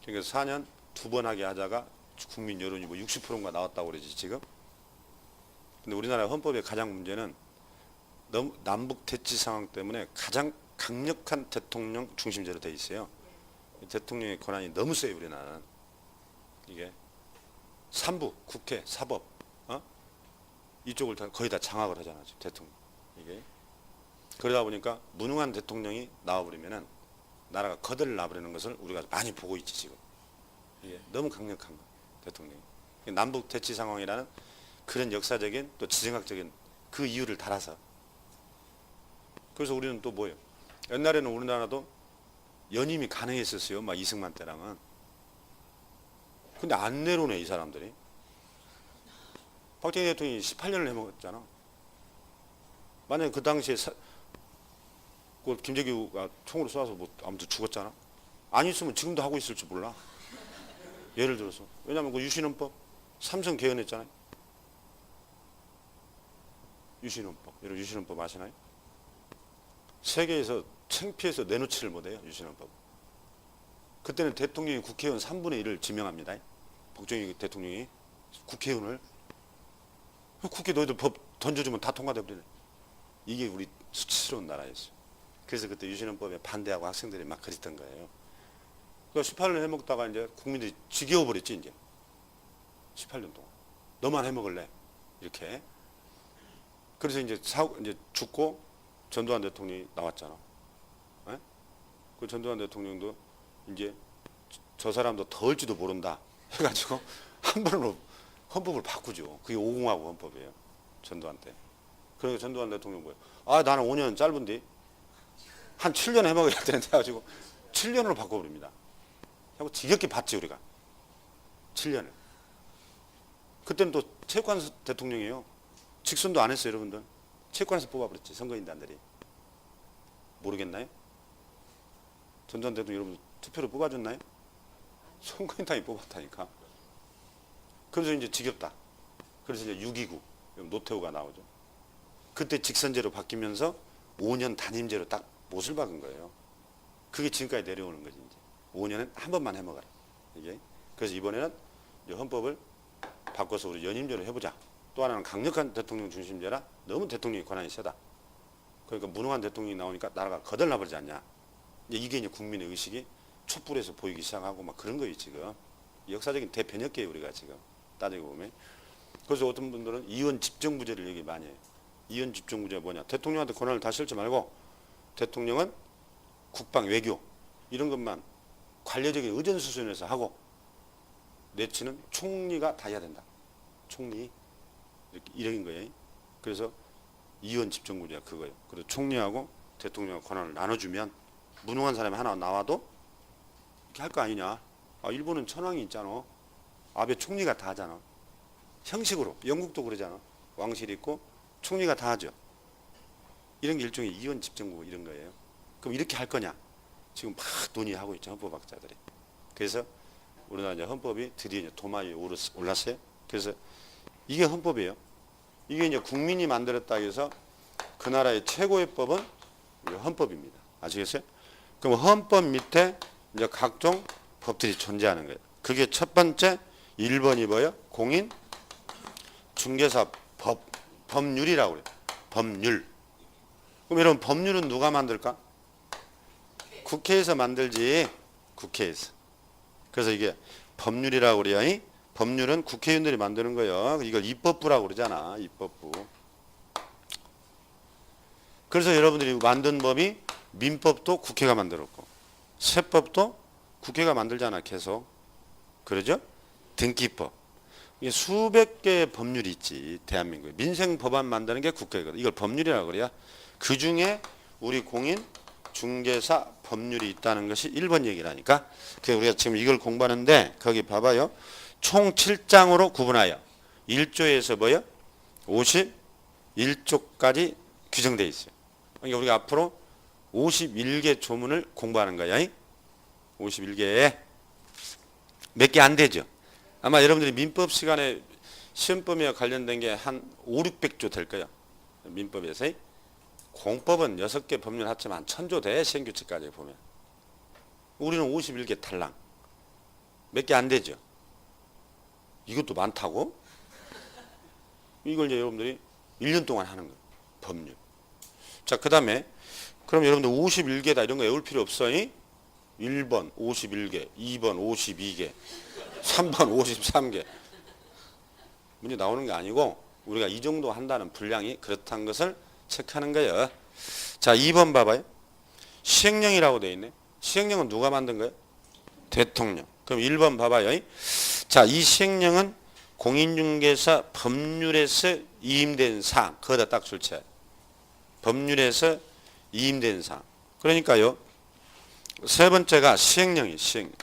그러니까 4년 2번 하게 하자가 국민 여론이 뭐 60%인가 나왔다고 그러지 지금. 근데 우리나라 헌법의 가장 문제는 너무 남북 대치 상황 때문에 가장 강력한 대통령 중심제로 돼 있어요. 대통령의 권한이 너무 세요 우리나라는. 이게 3부 국회 사법 이쪽을 거의 다 장악을 하잖아 지금 대통령. 이게 그러다 보니까 무능한 대통령이 나와버리면은 나라가 거덜 나버리는 것을 우리가 많이 보고 있지 지금. 이게 너무 강력한 거 대통령이. 남북 대치 상황이라는 그런 역사적인 또 지정학적인 그 이유를 달아서. 그래서 우리는 또 뭐예요? 옛날에는 우리나라도 연임이 가능했었어요. 막 이승만 때랑은. 근데 안 내려오네 이 사람들이. 박정희 대통령이 18년을 해먹었잖아. 만약에 그 당시에 김재규가 총으로 쏴서 뭐 아무튼 죽었잖아. 안 있으면 지금도 하고 있을지 몰라. 예를 들어서. 왜냐하면 그 유신헌법 삼성 개헌했잖아요. 유신헌법. 여러분 유신헌법 아시나요? 세계에서 창피해서 내놓지를 못해요. 유신헌법. 그때는 대통령이 국회의원 3분의 1을 지명합니다. 박정희 대통령이 국회의원을. 국회 너희들 법 던져주면 다 통과돼 버리네. 이게 우리 수치스러운 나라였어요. 그래서 그때 유신헌법에 반대하고 학생들이 막 그랬던 거예요. 그러니까 18년 해먹다가 이제 국민들이 지겨워 버렸지 이제. 18년 동안. 너만 해먹을래. 이렇게. 그래서 이제 죽고 전두환 대통령이 나왔잖아. 에? 그 전두환 대통령도 이제 저 사람도 더울지도 모른다 해가지고 한 번으로 헌법을 바꾸죠. 그게 5공화국 헌법이에요. 전두환 때. 그러니까 전두환 대통령 뭐예요? 아, 나는 5년 짧은데 한 7년 해먹어야 되는데 해가지고 7년으로 바꿔버립니다. 하고 지겹게 봤지 우리가. 7년을. 그때는 또 체육관 대통령이에요. 직선도 안 했어요, 여러분들. 체육관에서 뽑아버렸지, 선거인단들이. 모르겠나요? 전두환 대통령 여러분 투표로 뽑아줬나요? 선거인단이 뽑았다니까. 그래서 이제 지겹다. 그래서 이제 6.29 노태우가 나오죠. 그때 직선제로 바뀌면서 5년 단임제로 딱 못을 박은 거예요. 그게 지금까지 내려오는 거지. 이제 5년은 한 번만 해먹어라. 이게. 그래서 이번에는 이제 헌법을 바꿔서 우리 연임제로 해보자. 또 하나는 강력한 대통령 중심제라 너무 대통령의 권한이 세다. 그러니까 무능한 대통령이 나오니까 나라가 거덜나버리지 않냐. 이게 이제 국민의 의식이 촛불에서 보이기 시작하고 막 그런 거예요 지금. 역사적인 대변혁기예요 우리가 지금 따지고 보면. 그래서 어떤 분들은 이원 집정부제를 얘기 많이 해요. 이원 집정부제가 뭐냐. 대통령한테 권한을 다 실지 말고 대통령은 국방 외교 이런 것만 관료적인 의전 수준에서 하고 내치는 총리가 다 해야 된다. 총리 이런 거예요. 그래서 이원 집정부제가 그거예요. 그래서 총리하고 대통령 권한을 나눠주면 무능한 사람이 하나 나와도 이렇게 할 거 아니냐. 아, 일본은 천황이 있잖아. 아베 총리가 다 하잖아. 형식으로. 영국도 그러잖아. 왕실이 있고 총리가 다 하죠. 이런 게 일종의 이원 집정부 이런 거예요. 그럼 이렇게 할 거냐. 지금 막 논의하고 있죠. 헌법학자들이. 그래서 우리나라 이제 헌법이 드디어 이제 도마 위에 올랐어요. 그래서 이게 헌법이에요. 이게 이제 국민이 만들었다 해서 그 나라의 최고의 법은 헌법입니다. 아시겠어요? 그럼 헌법 밑에 이제 각종 법들이 존재하는 거예요. 그게 첫 번째 1번이 뭐예요? 공인 중개사 법률이라고 그래요. 법률. 그럼 여러분 법률은 누가 만들까? 국회에서 만들지. 국회에서. 그래서 이게 법률이라고 그래요. 법률은 국회의원들이 만드는 거예요. 이걸 입법부라고 그러잖아. 입법부. 그래서 여러분들이 만든 법이 민법도 국회가 만들었고 세법도 국회가 만들잖아. 계속. 그러죠? 등기법. 이게 수백 개의 법률이 있지. 대한민국에. 민생 법안 만드는 게 국회거든. 이걸 법률이라고 그래요. 그중에 우리 공인 중개사 법률이 있다는 것이 1번 얘기라니까. 그래서 우리가 지금 이걸 공부하는데 거기 봐봐요. 총 7장으로 구분하여 1조에서 뭐요? 51조까지 규정되어 있어요. 그러니까 우리가 앞으로 51개 조문을 공부하는 거야. 51개. 몇 개 안 되죠. 아마 여러분들이 민법 시간에 시험법에 관련된 게 한 5, 600조 될 거예요. 민법에서. 공법은 6개 법률 합치면 한 1000조 돼. 시행규칙까지 보면. 우리는 51개 탈락. 몇 개 안 되죠. 이것도 많다고? 이걸 이제 여러분들이 1년 동안 하는 거예요. 법률. 자, 그 다음에 그럼 여러분들 51개다 이런 거 외울 필요 없어. 1번 51개, 2번 52개, 3번 53개. 문제 나오는 게 아니고 우리가 이 정도 한다는 분량이 그렇다는 것을 체크하는 거예요. 자, 2번 봐봐요. 시행령이라고 되어 있네. 시행령은 누가 만든 거예요? 대통령. 그럼 1번 봐봐요. 자, 이 시행령은 공인중개사 법률에서 이임된 사항. 그거다 딱 출제. 법률에서 이임된 사항. 그러니까요. 세 번째가 시행령이 시행령.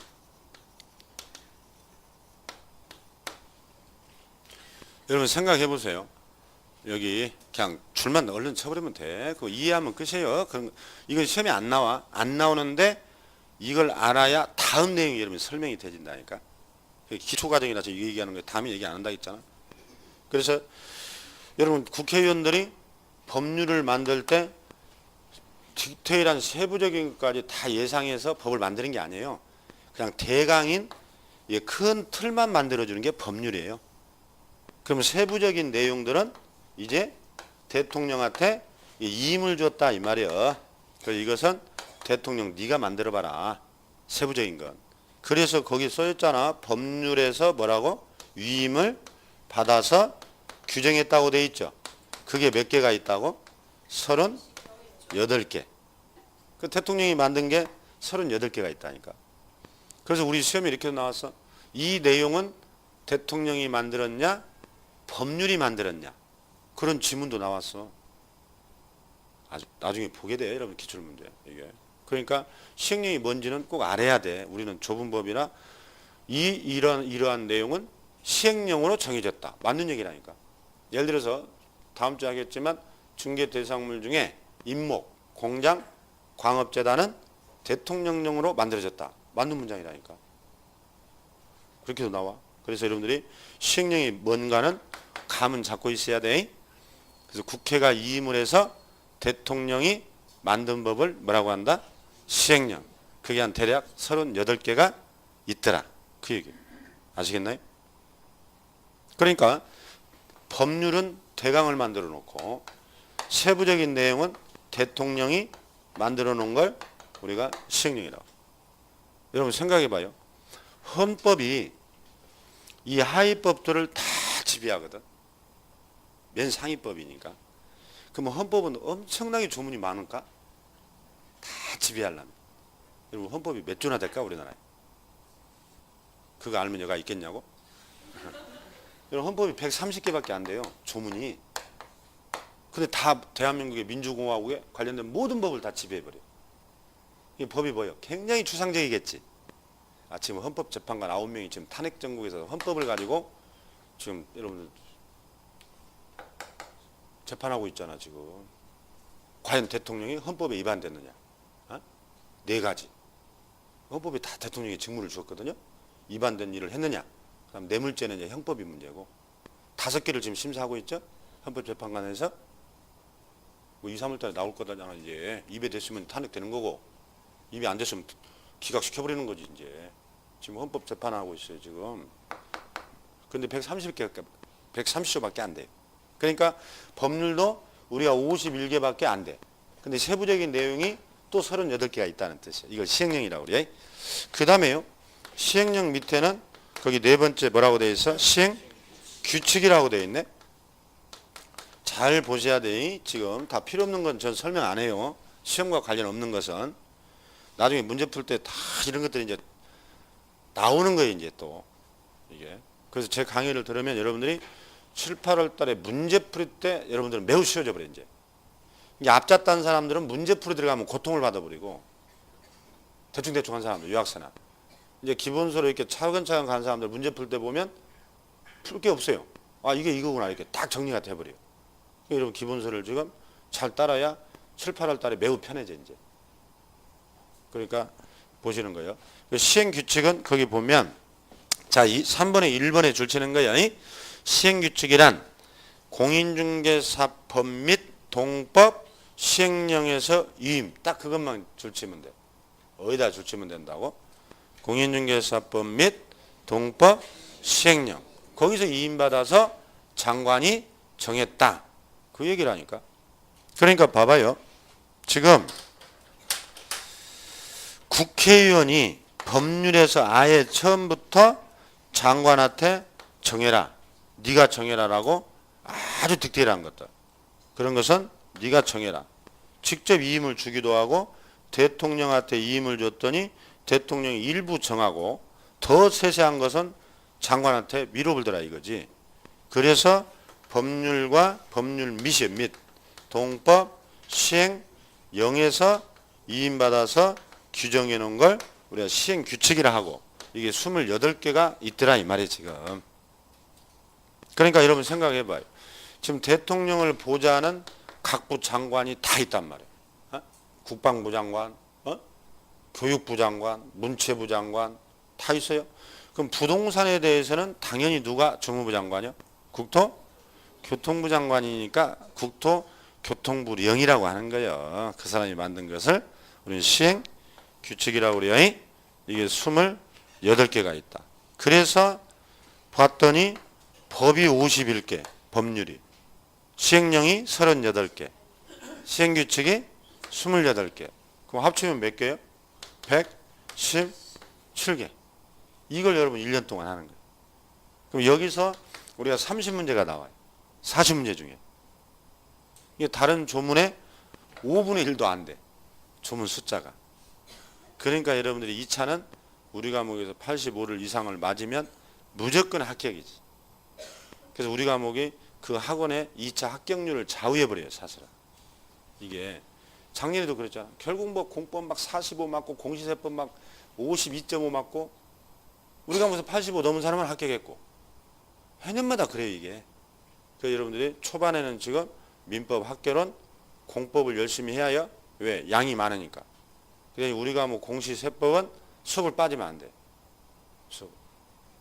여러분 생각해 보세요. 여기 그냥 줄만 얼른 쳐버리면 돼. 그거 이해하면 끝이에요. 그런 이건 시험에 안 나와. 안 나오는데 이걸 알아야 다음 내용이 여러분 설명이 되진다니까. 기초 과정이라서 이거 얘기하는 거예요. 다음에 얘기 안 한다 했잖아. 그래서 여러분 국회의원들이 법률을 만들 때 디테일한 세부적인 것까지 다 예상해서 법을 만드는 게 아니에요. 그냥 대강인 큰 틀만 만들어주는 게 법률이에요. 그러면 세부적인 내용들은 이제 대통령한테 이임을 줬다 이 말이에요. 그래서 이것은 대통령 네가 만들어봐라. 세부적인 건. 그래서 거기 써있잖아. 법률에서 뭐라고? 위임을 받아서 규정했다고 돼 있죠. 그게 몇 개가 있다고? 38개. 그 대통령이 만든 게 38개가 있다니까. 그래서 우리 시험에 이렇게 나왔어. 이 내용은 대통령이 만들었냐 법률이 만들었냐 그런 지문도 나왔어. 아주 나중에 보게 돼 여러분 기출문제 이게. 그러니까 시행령이 뭔지는 꼭 알아야 돼. 우리는 좁은 법이라 이러한 내용은 시행령으로 정해졌다. 맞는 얘기라니까. 예를 들어서 다음 주에 하겠지만 중개 대상물 중에 임목, 공장, 광업재단은 대통령령으로 만들어졌다. 맞는 문장이라니까. 그렇게도 나와. 그래서 여러분들이 시행령이 뭔가는 감은 잡고 있어야 돼. 그래서 국회가 이임을 해서 대통령이 만든 법을 뭐라고 한다? 시행령. 그게 한 대략 38개가 있더라. 그 얘기. 아시겠나요? 그러니까 법률은 대강을 만들어 놓고 세부적인 내용은 대통령이 만들어 놓은 걸 우리가 시행령이라고. 여러분 생각해 봐요. 헌법이 이 하위법들을 다 지배하거든. 맨 상위법이니까. 그러면 헌법은 엄청나게 조문이 많을까? 다 지배하려면. 여러분 헌법이 몇 조나 될까 우리나라에? 그거 알면 여가 있겠냐고? 여러분 헌법이 130개밖에 안 돼요. 조문이. 근데 다 대한민국의 민주공화국에 관련된 모든 법을 다 지배해버려. 이 법이 뭐예요? 굉장히 추상적이겠지. 지금 헌법재판관 9명이 지금 탄핵 정국에서 헌법을 가지고 지금 여러분들 재판하고 있잖아 지금. 과연 대통령이 헌법에 위반됐느냐? 네 가지. 헌법에 다 대통령이 직무를 주었거든요. 위반된 일을 했느냐? 그다음 뇌물죄는 이제 형법이 문제고 5개를 지금 심사하고 있죠. 헌법재판관에서 뭐 2, 3월 달에 나올 거다잖아 이제. 입에 됐으면 탄핵되는 거고 입이 안 됐으면 기각시켜버리는 거지 이제. 지금 헌법 재판하고 있어요 지금. 근데 130조밖에 안 돼요. 그러니까 법률도 우리가 51개밖에 안 돼. 근데 세부적인 내용이 또 38개가 있다는 뜻이에요. 이걸 시행령이라고 그래. 그 다음에요. 시행령 밑에는 거기 네 번째 뭐라고 되어 있어? 시행 규칙이라고 되어 있네. 잘 보셔야 돼. 지금 다 필요 없는 건 전 설명 안 해요. 시험과 관련 없는 것은. 나중에 문제 풀 때 다 이런 것들이 이제 나오는 거예요, 이제 또. 이게. 그래서 제 강의를 들으면 여러분들이 7, 8월 달에 문제 풀 때 여러분들은 매우 쉬워져 버려요, 이제. 이게 앞잡단 사람들은 문제 풀이 들어가면 고통을 받아버리고 대충대충 한 사람들, 유학생나 이제 기본서로 이렇게 차근차근 간 사람들 문제 풀 때 보면 풀 게 없어요. 이게 이거구나. 이렇게 딱 정리가 돼버려요. 여러분 기본서를 지금 잘 따라야 7, 8월 달에 매우 편해져, 이제. 그러니까 보시는 거예요. 시행규칙은 거기 보면 자, 3번에 1번에 줄치는 거예요. 시행규칙이란 공인중개사법 및 동법 시행령에서 유임. 딱 그것만 줄치면 돼. 어디다 줄치면 된다고? 공인중개사법 및 동법 시행령. 거기서 유임받아서 장관이 정했다. 그 얘기라니까. 그러니까 봐봐요. 지금 국회의원이 법률에서 아예 처음부터 장관한테 정해라. 네가 정해라라고 아주 디테일한 것들. 그런 것은 네가 정해라. 직접 이임을 주기도 하고 대통령한테 이임을 줬더니 대통령이 일부 정하고 더 세세한 것은 장관한테 밀어불더라 이거지. 그래서 법률과 법률 미션 및 동법 시행령에서 이임받아서 규정해 놓은 걸 우리가 시행규칙이라 하고 이게 28개가 있더라 이 말이에요 지금. 그러니까 여러분 생각해 봐요. 지금 대통령을 보좌하는 각부 장관이 다 있단 말이에요. 국방부 장관, 교육부 장관, 문체부 장관 다 있어요. 그럼 부동산에 대해서는 당연히 누가 주무부 장관이요? 국토교통부 장관이니까 국토교통부령이라고 하는 거예요. 그 사람이 만든 것을 우리는 시행규칙이라고 그래요. 이게 28개가 있다. 그래서 봤더니 법이 51개, 법률이. 시행령이 38개, 시행규칙이 28개. 그럼 합치면 몇 개요? 117개. 이걸 여러분 1년 동안 하는 거예요. 그럼 여기서 우리가 30문제가 나와요. 40문제 중에. 이게 다른 조문에 5분의 1도 안 돼. 조문 숫자가. 그러니까 여러분들이 2차는 우리 과목에서 85를 이상을 맞으면 무조건 합격이지. 그래서 우리 과목이 그 학원의 2차 합격률을 좌우해버려요, 사실은. 이게 작년에도 그랬잖아. 결국 뭐 공법 막 45 맞고 공시세법 막 52.5 맞고 우리 과목에서 85 넘은 사람은 합격했고 해년마다 그래요, 이게. 그래서 여러분들이 초반에는 지금 민법, 학개론, 공법을 열심히 해야 왜? 양이 많으니까. 그러니까 우리 과목 공시세법은 수업을 빠지면 안 돼. 수업.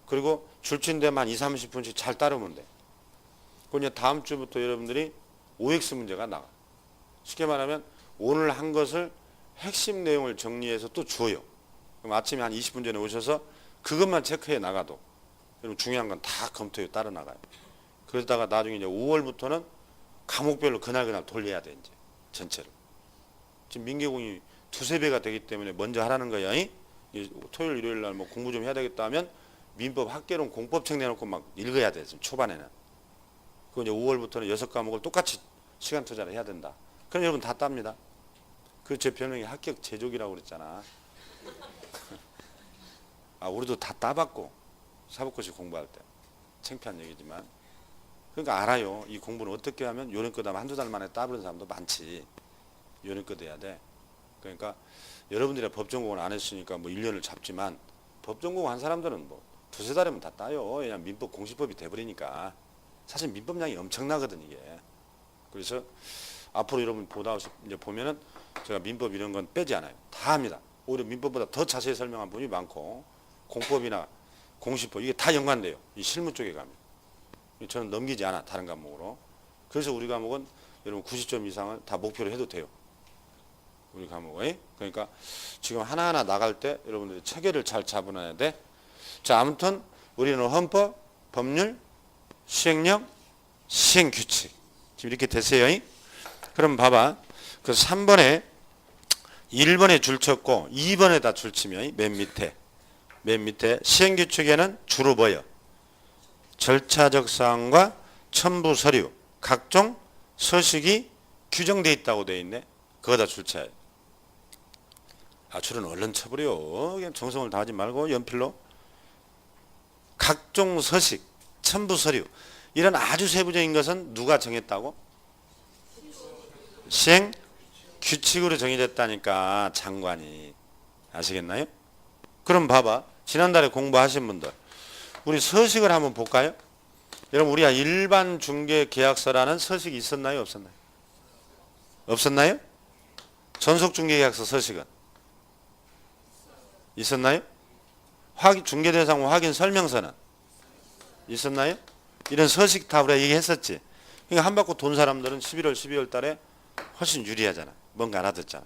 그리고 줄친데만 2, 30분씩 잘 따르면 돼. 그리고 이제 다음 주부터 여러분들이 OX 문제가 나가. 쉽게 말하면 오늘 한 것을 핵심 내용을 정리해서 또 줘요. 그럼 아침에 한 20분 전에 오셔서 그것만 체크해 나가도 여러분 중요한 건 다 검토해 따라 나가요. 그러다가 나중에 이제 5월부터는 과목별로 그날 돌려야 돼, 이제 전체를. 지금 민계공이 두세 배가 되기 때문에 먼저 하라는 거야. 토요일 일요일 날 뭐 공부 좀 해야 되겠다 하면 민법, 학개론, 공법책 내놓고 막 읽어야 돼, 지금 초반에는. 그 이제 5월부터는 6과목을 똑같이 시간 투자를 해야 된다. 그럼 여러분 다 땁니다. 그 제 별명이 합격 제조기라고 그랬잖아. 아, 우리도 다 따봤고 사법고시 공부할 때 창피한 얘기지만 그러니까 알아요. 이 공부는 어떻게 하면 요령껏 하면 한두 달 만에 따버린 사람도 많지. 요령껏 해야 돼. 그러니까 여러분들이 법전공을 안 했으니까 뭐 1년을 잡지만 법전공 한 사람들은 뭐 두세 달이면 다 따요. 그냥 민법 공시법이 돼버리니까. 사실 민법량이 엄청나거든, 이게. 그래서 앞으로 여러분 이제 보면은 제가 민법 이런 건 빼지 않아요. 다 합니다. 오히려 민법보다 더 자세히 설명한 분이 많고 공법이나 공시법 이게 다 연관돼요. 이 실무 쪽에 가면. 저는 넘기지 않아, 다른 과목으로. 그래서 우리 과목은 여러분 90점 이상을 다 목표로 해도 돼요. 우리 과목에. 그러니까 지금 하나하나 나갈 때 여러분들이 체계를 잘 잡아놔야 돼. 자, 아무튼 우리는 헌법, 법률, 시행령, 시행규칙. 지금 이렇게 됐어요. 그럼 봐봐. 그 3번에 1번에 줄 쳤고 2번에다 줄 치면 맨 밑에 시행규칙에는 주로 뭐예요? 절차적 사항과 첨부 서류, 각종 서식이 규정되어 있다고 되어 있네. 그거다 줄 쳐야 돼. 아, 줄은 얼른 쳐버려. 그냥 정성을 다하지 말고 연필로. 각종 서식, 첨부 서류 이런 아주 세부적인 것은 누가 정했다고? 시행 규칙으로 정해졌다니까, 장관이. 아시겠나요? 그럼 봐봐. 지난달에 공부하신 분들 우리 서식을 한번 볼까요? 여러분 우리가 일반 중개 계약서라는 서식이 있었나요, 없었나요? 없었나요? 전속 중개 계약서 서식은 있었나요? 중개 대상 확인 설명서는 있었나요? 이런 서식 다 우리가 얘기했었지. 그러니까 한 바퀴 돈 사람들은 11월, 12월 달에 훨씬 유리하잖아. 뭔가 알아듣잖아.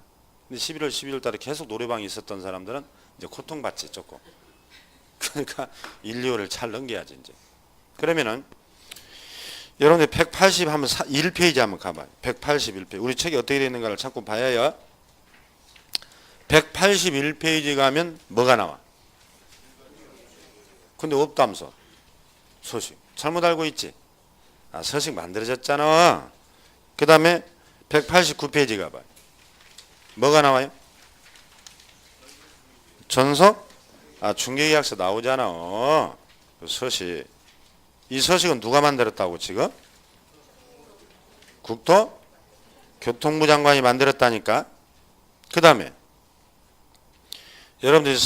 근데 11월, 12월 달에 계속 노래방에 있었던 사람들은 이제 고통받지, 조금. 그러니까 1, 2월을 잘 넘겨야지, 이제. 그러면은, 여러분들 180 한번 1페이지 한번 가봐요. 181페이지. 우리 책이 어떻게 되어 있는가를 자꾸 봐야 181페이지 가면 뭐가 나와? 근데 없다면서. 서식. 잘못 알고 있지? 아, 서식 만들어졌잖아. 그 다음에 189페이지 가봐요. 뭐가 나와요? 전속? 아, 중개계약서 나오잖아. 그 서식. 이 서식은 누가 만들었다고 지금? 국토교통부 장관이 만들었다니까. 그 다음에 여러분들이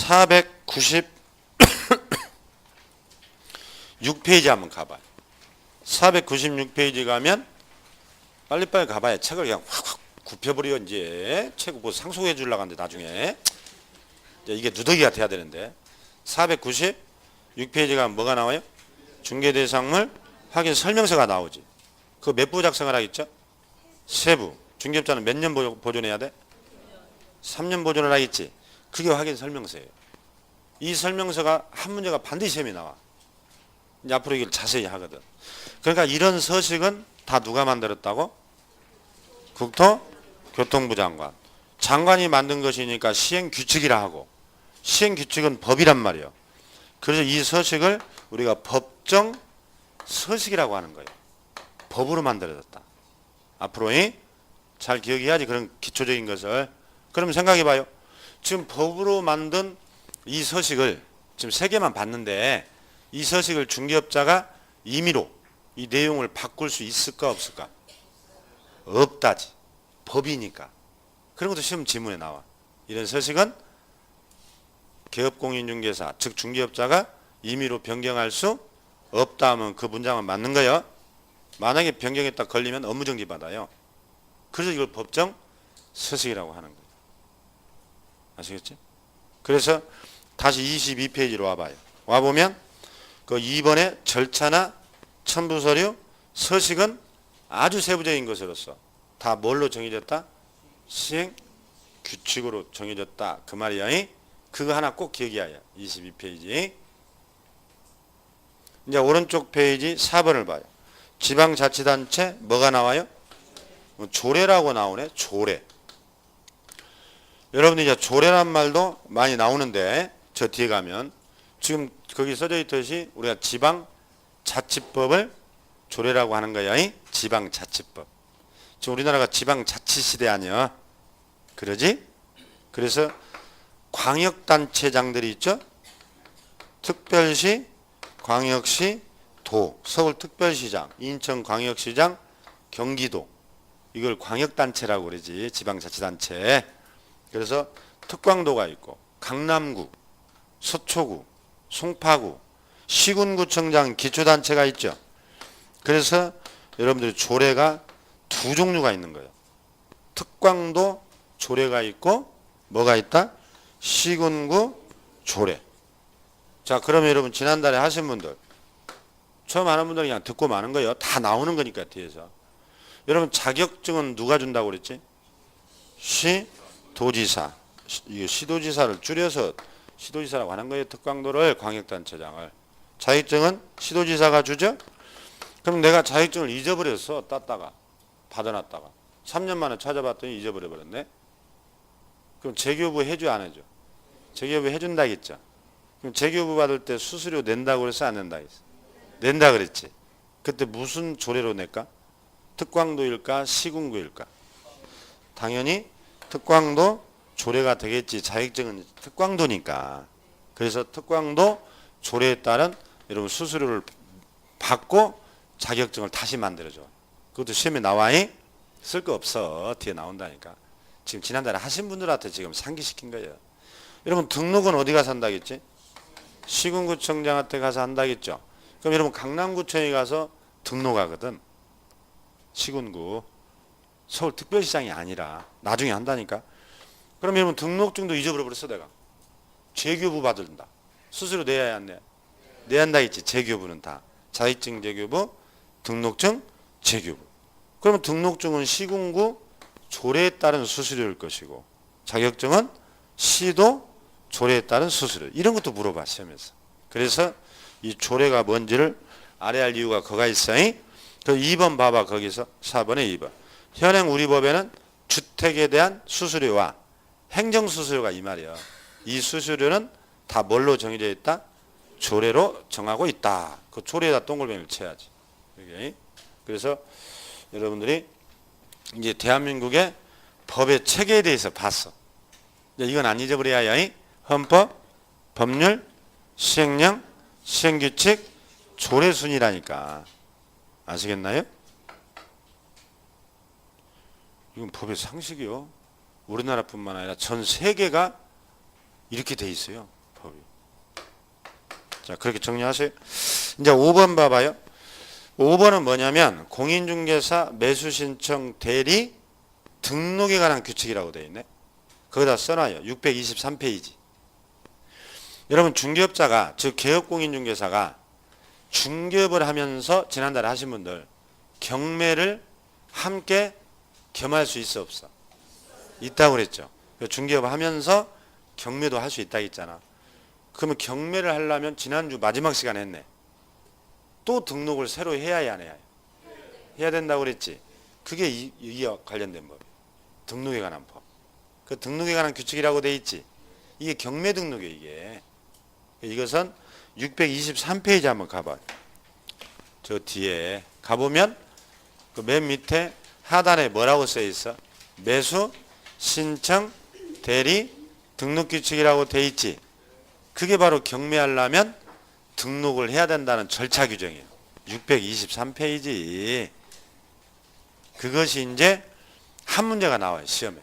496페이지 한번 가봐요. 496페이지 가면 빨리빨리 가봐야 책을 그냥 확 굽혀버려. 이제 책 뭐 상속해 주려고 하는데 나중에 이게 누더기가 돼야 되는데. 496페이지 가면 뭐가 나와요? 중개대상물 확인 설명서가 나오지. 그거 몇 부 작성을 하겠죠? 3부. 중개업자는 몇 년 보존해야 돼? 3년 보존을 하겠지. 그게 확인 설명서예요. 이 설명서가 한 문제가 반드시 시험에 나와. 이제 앞으로 이걸 자세히 하거든. 그러니까 이런 서식은 다 누가 만들었다고? 국토교통부 장관. 장관이 만든 것이니까 시행규칙이라 하고, 시행규칙은 법이란 말이에요. 그래서 이 서식을 우리가 법정 서식이라고 하는 거예요. 법으로 만들어졌다. 앞으로 잘 기억해야지, 그런 기초적인 것을. 그럼 생각해 봐요. 지금 법으로 만든 이 서식을 지금 3개만 봤는데 이 서식을 중개업자가 임의로 이 내용을 바꿀 수 있을까 없을까? 없다지. 법이니까. 그런 것도 시험 지문에 나와. 이런 서식은 개업공인중개사 즉 중개업자가 임의로 변경할 수 없다 하면 그 문장은 맞는 거예요. 만약에 변경했다 걸리면 업무정지 받아요. 그래서 이걸 법정 서식이라고 하는 거예요. 아시겠지? 그래서 다시 22페이지로 와봐요. 와보면 그 2번의 절차나 첨부서류 서식은 아주 세부적인 것으로서 다 뭘로 정해졌다? 시행 규칙으로 정해졌다. 그 말이야. 그거 하나 꼭 기억해야 22페이지. 이제 오른쪽 페이지 4번을 봐요. 지방자치단체 뭐가 나와요? 조례라고 나오네. 조례. 여러분들 이제 조례란 말도 많이 나오는데 저 뒤에 가면 지금 거기 써져 있듯이 우리가 지방자치법을 조례라고 하는 거야. 지방자치법. 지금 우리나라가 지방자치시대 아니야. 그러지? 그래서 광역단체장들이 있죠. 특별시, 광역시, 도, 서울특별시장, 인천광역시장, 경기도. 이걸 광역단체라고 그러지. 지방자치단체. 그래서 특광도가 있고 강남구, 서초구, 송파구, 시군구청장 기초단체가 있죠. 그래서 여러분들이 조례가 두 종류가 있는 거예요. 특광도 조례가 있고 뭐가 있다? 시군구 조례. 자, 그러면 여러분 지난달에 하신 분들 처음 하는 분들 그냥 듣고 마는 거예요. 다 나오는 거니까 뒤에서. 여러분 자격증은 누가 준다고 그랬지? 시도지사. 이거 시도지사를 줄여서 시도지사라고 하는 거예요. 특광도를 광역단체장을. 자격증은 시도지사가 주죠? 그럼 내가 자격증을 잊어버렸어. 땄다가 받아놨다가 3년 만에 찾아봤더니 잊어버려버렸네. 그럼 재교부 해줘 안 해줘? 재교부 해준다겠죠. 그럼 재교부 받을 때 수수료 낸다고 그랬어 안 낸다 그랬어? 낸다 그랬지. 그때 무슨 조례로 낼까? 특광도일까 시군구일까? 당연히 특광도 조례가 되겠지. 자격증은 특광도니까. 그래서 특광도 조례에 따른 여러분 수수료를 받고 자격증을 다시 만들어줘. 그것도 시험에 나와이? 쓸 거 없어. 뒤에 나온다니까. 지금 지난달에 하신 분들한테 지금 상기시킨 거예요. 여러분 등록은 어디 가서 한다겠지? 시군구청장한테 가서 한다겠죠. 그럼 여러분 강남구청에 가서 등록하거든. 시군구. 서울특별시장이 아니라 나중에 한다니까. 그럼 여러분 등록증도 잊어버렸어 내가. 재교부 받는다. 수수료 내야 안 내? 내야 한다 했지. 재교부는 다. 자격증 재교부, 등록증 재교부. 그러면 등록증은 시군구 조례에 따른 수수료일 것이고 자격증은 시도 조례에 따른 수수료. 이런 것도 물어봐 시험에서. 그래서 이 조례가 뭔지를 알아야 할 이유가 거가 있어요. 그 2번 봐봐. 거기서 4번에 2번. 현행 우리 법에는 주택에 대한 수수료와 행정수수료가 이 말이야. 이 수수료는 다 뭘로 정해져 있다? 조례로 정하고 있다. 그 조례에다 동글뱅이를 쳐야지. 이게. 그래서 여러분들이 이제 대한민국의 법의 체계에 대해서 봤어. 이건 안 잊어버려야 해. 헌법, 법률, 시행령, 시행규칙, 조례순이라니까. 아시겠나요? 이건 법의 상식이요. 우리나라뿐만 아니라 전 세계가 이렇게 돼 있어요. 법이. 자, 그렇게 정리하세요. 이제 5번 봐봐요. 5번은 뭐냐면 공인중개사 매수신청 대리 등록에 관한 규칙이라고 되어 있네. 거기다 써놔요. 623페이지. 여러분 중개업자가 즉 개업공인중개사가 중개업을 하면서 지난달에 하신 분들 경매를 함께 겸할 수 있어 없어? 있다고 그랬죠. 중개업을 하면서 경매도 할 수 있다고 했잖아. 그러면 경매를 하려면 지난주 마지막 시간에 했네. 또 등록을 새로 해야 안 해야? 해야 된다고 그랬지. 그게 이와 관련된 법이에요. 등록에 관한 법. 그 등록에 관한 규칙이라고 돼 있지. 이게 경매 등록이에요. 이게. 이것은 623페이지 한번 가봐요. 저 뒤에 가보면 그 맨 밑에 하단에 뭐라고 써 있어? 매수, 신청, 대리, 등록규칙이라고 돼 있지. 그게 바로 경매하려면 등록을 해야 된다는 절차 규정이에요. 623페이지. 그것이 이제 한 문제가 나와요, 시험에.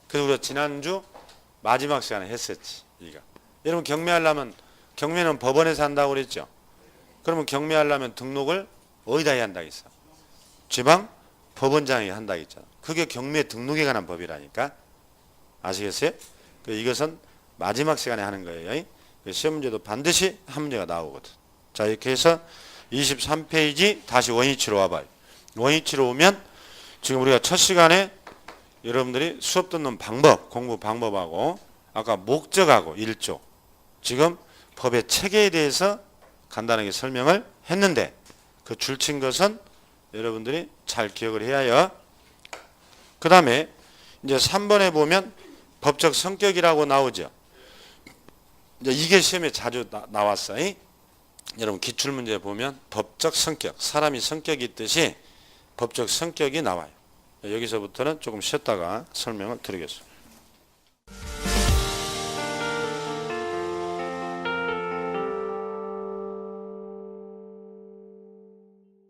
그래서 우리가 지난주 마지막 시간에 했었지. 이거. 여러분 경매하려면, 경매는 법원에서 한다고 그랬죠. 그러면 경매하려면 등록을 어디다 해야 한다고 했어? 지방 법원장이 한다고 했잖아. 그게 경매 등록에 관한 법이라니까. 아시겠어요? 이것은 마지막 시간에 하는 거예요. 시험 문제도 반드시 한 문제가 나오거든. 자, 이렇게 해서 23페이지 다시 원위치로 와봐요. 원위치로 오면 지금 우리가 첫 시간에 여러분들이 수업 듣는 방법, 공부 방법하고 아까 목적하고 1조, 지금 법의 체계에 대해서 간단하게 설명을 했는데 그 줄친 것은 여러분들이 잘 기억을 해야 해요. 그 다음에 이제 3번에 보면 법적 성격이라고 나오죠. 이제 이게 시험에 자주 나왔어요. 여러분 기출문제 보면 법적 성격, 사람이 성격이 있듯이 법적 성격이 나와요. 여기서부터는 조금 쉬었다가 설명을 드리겠습니다.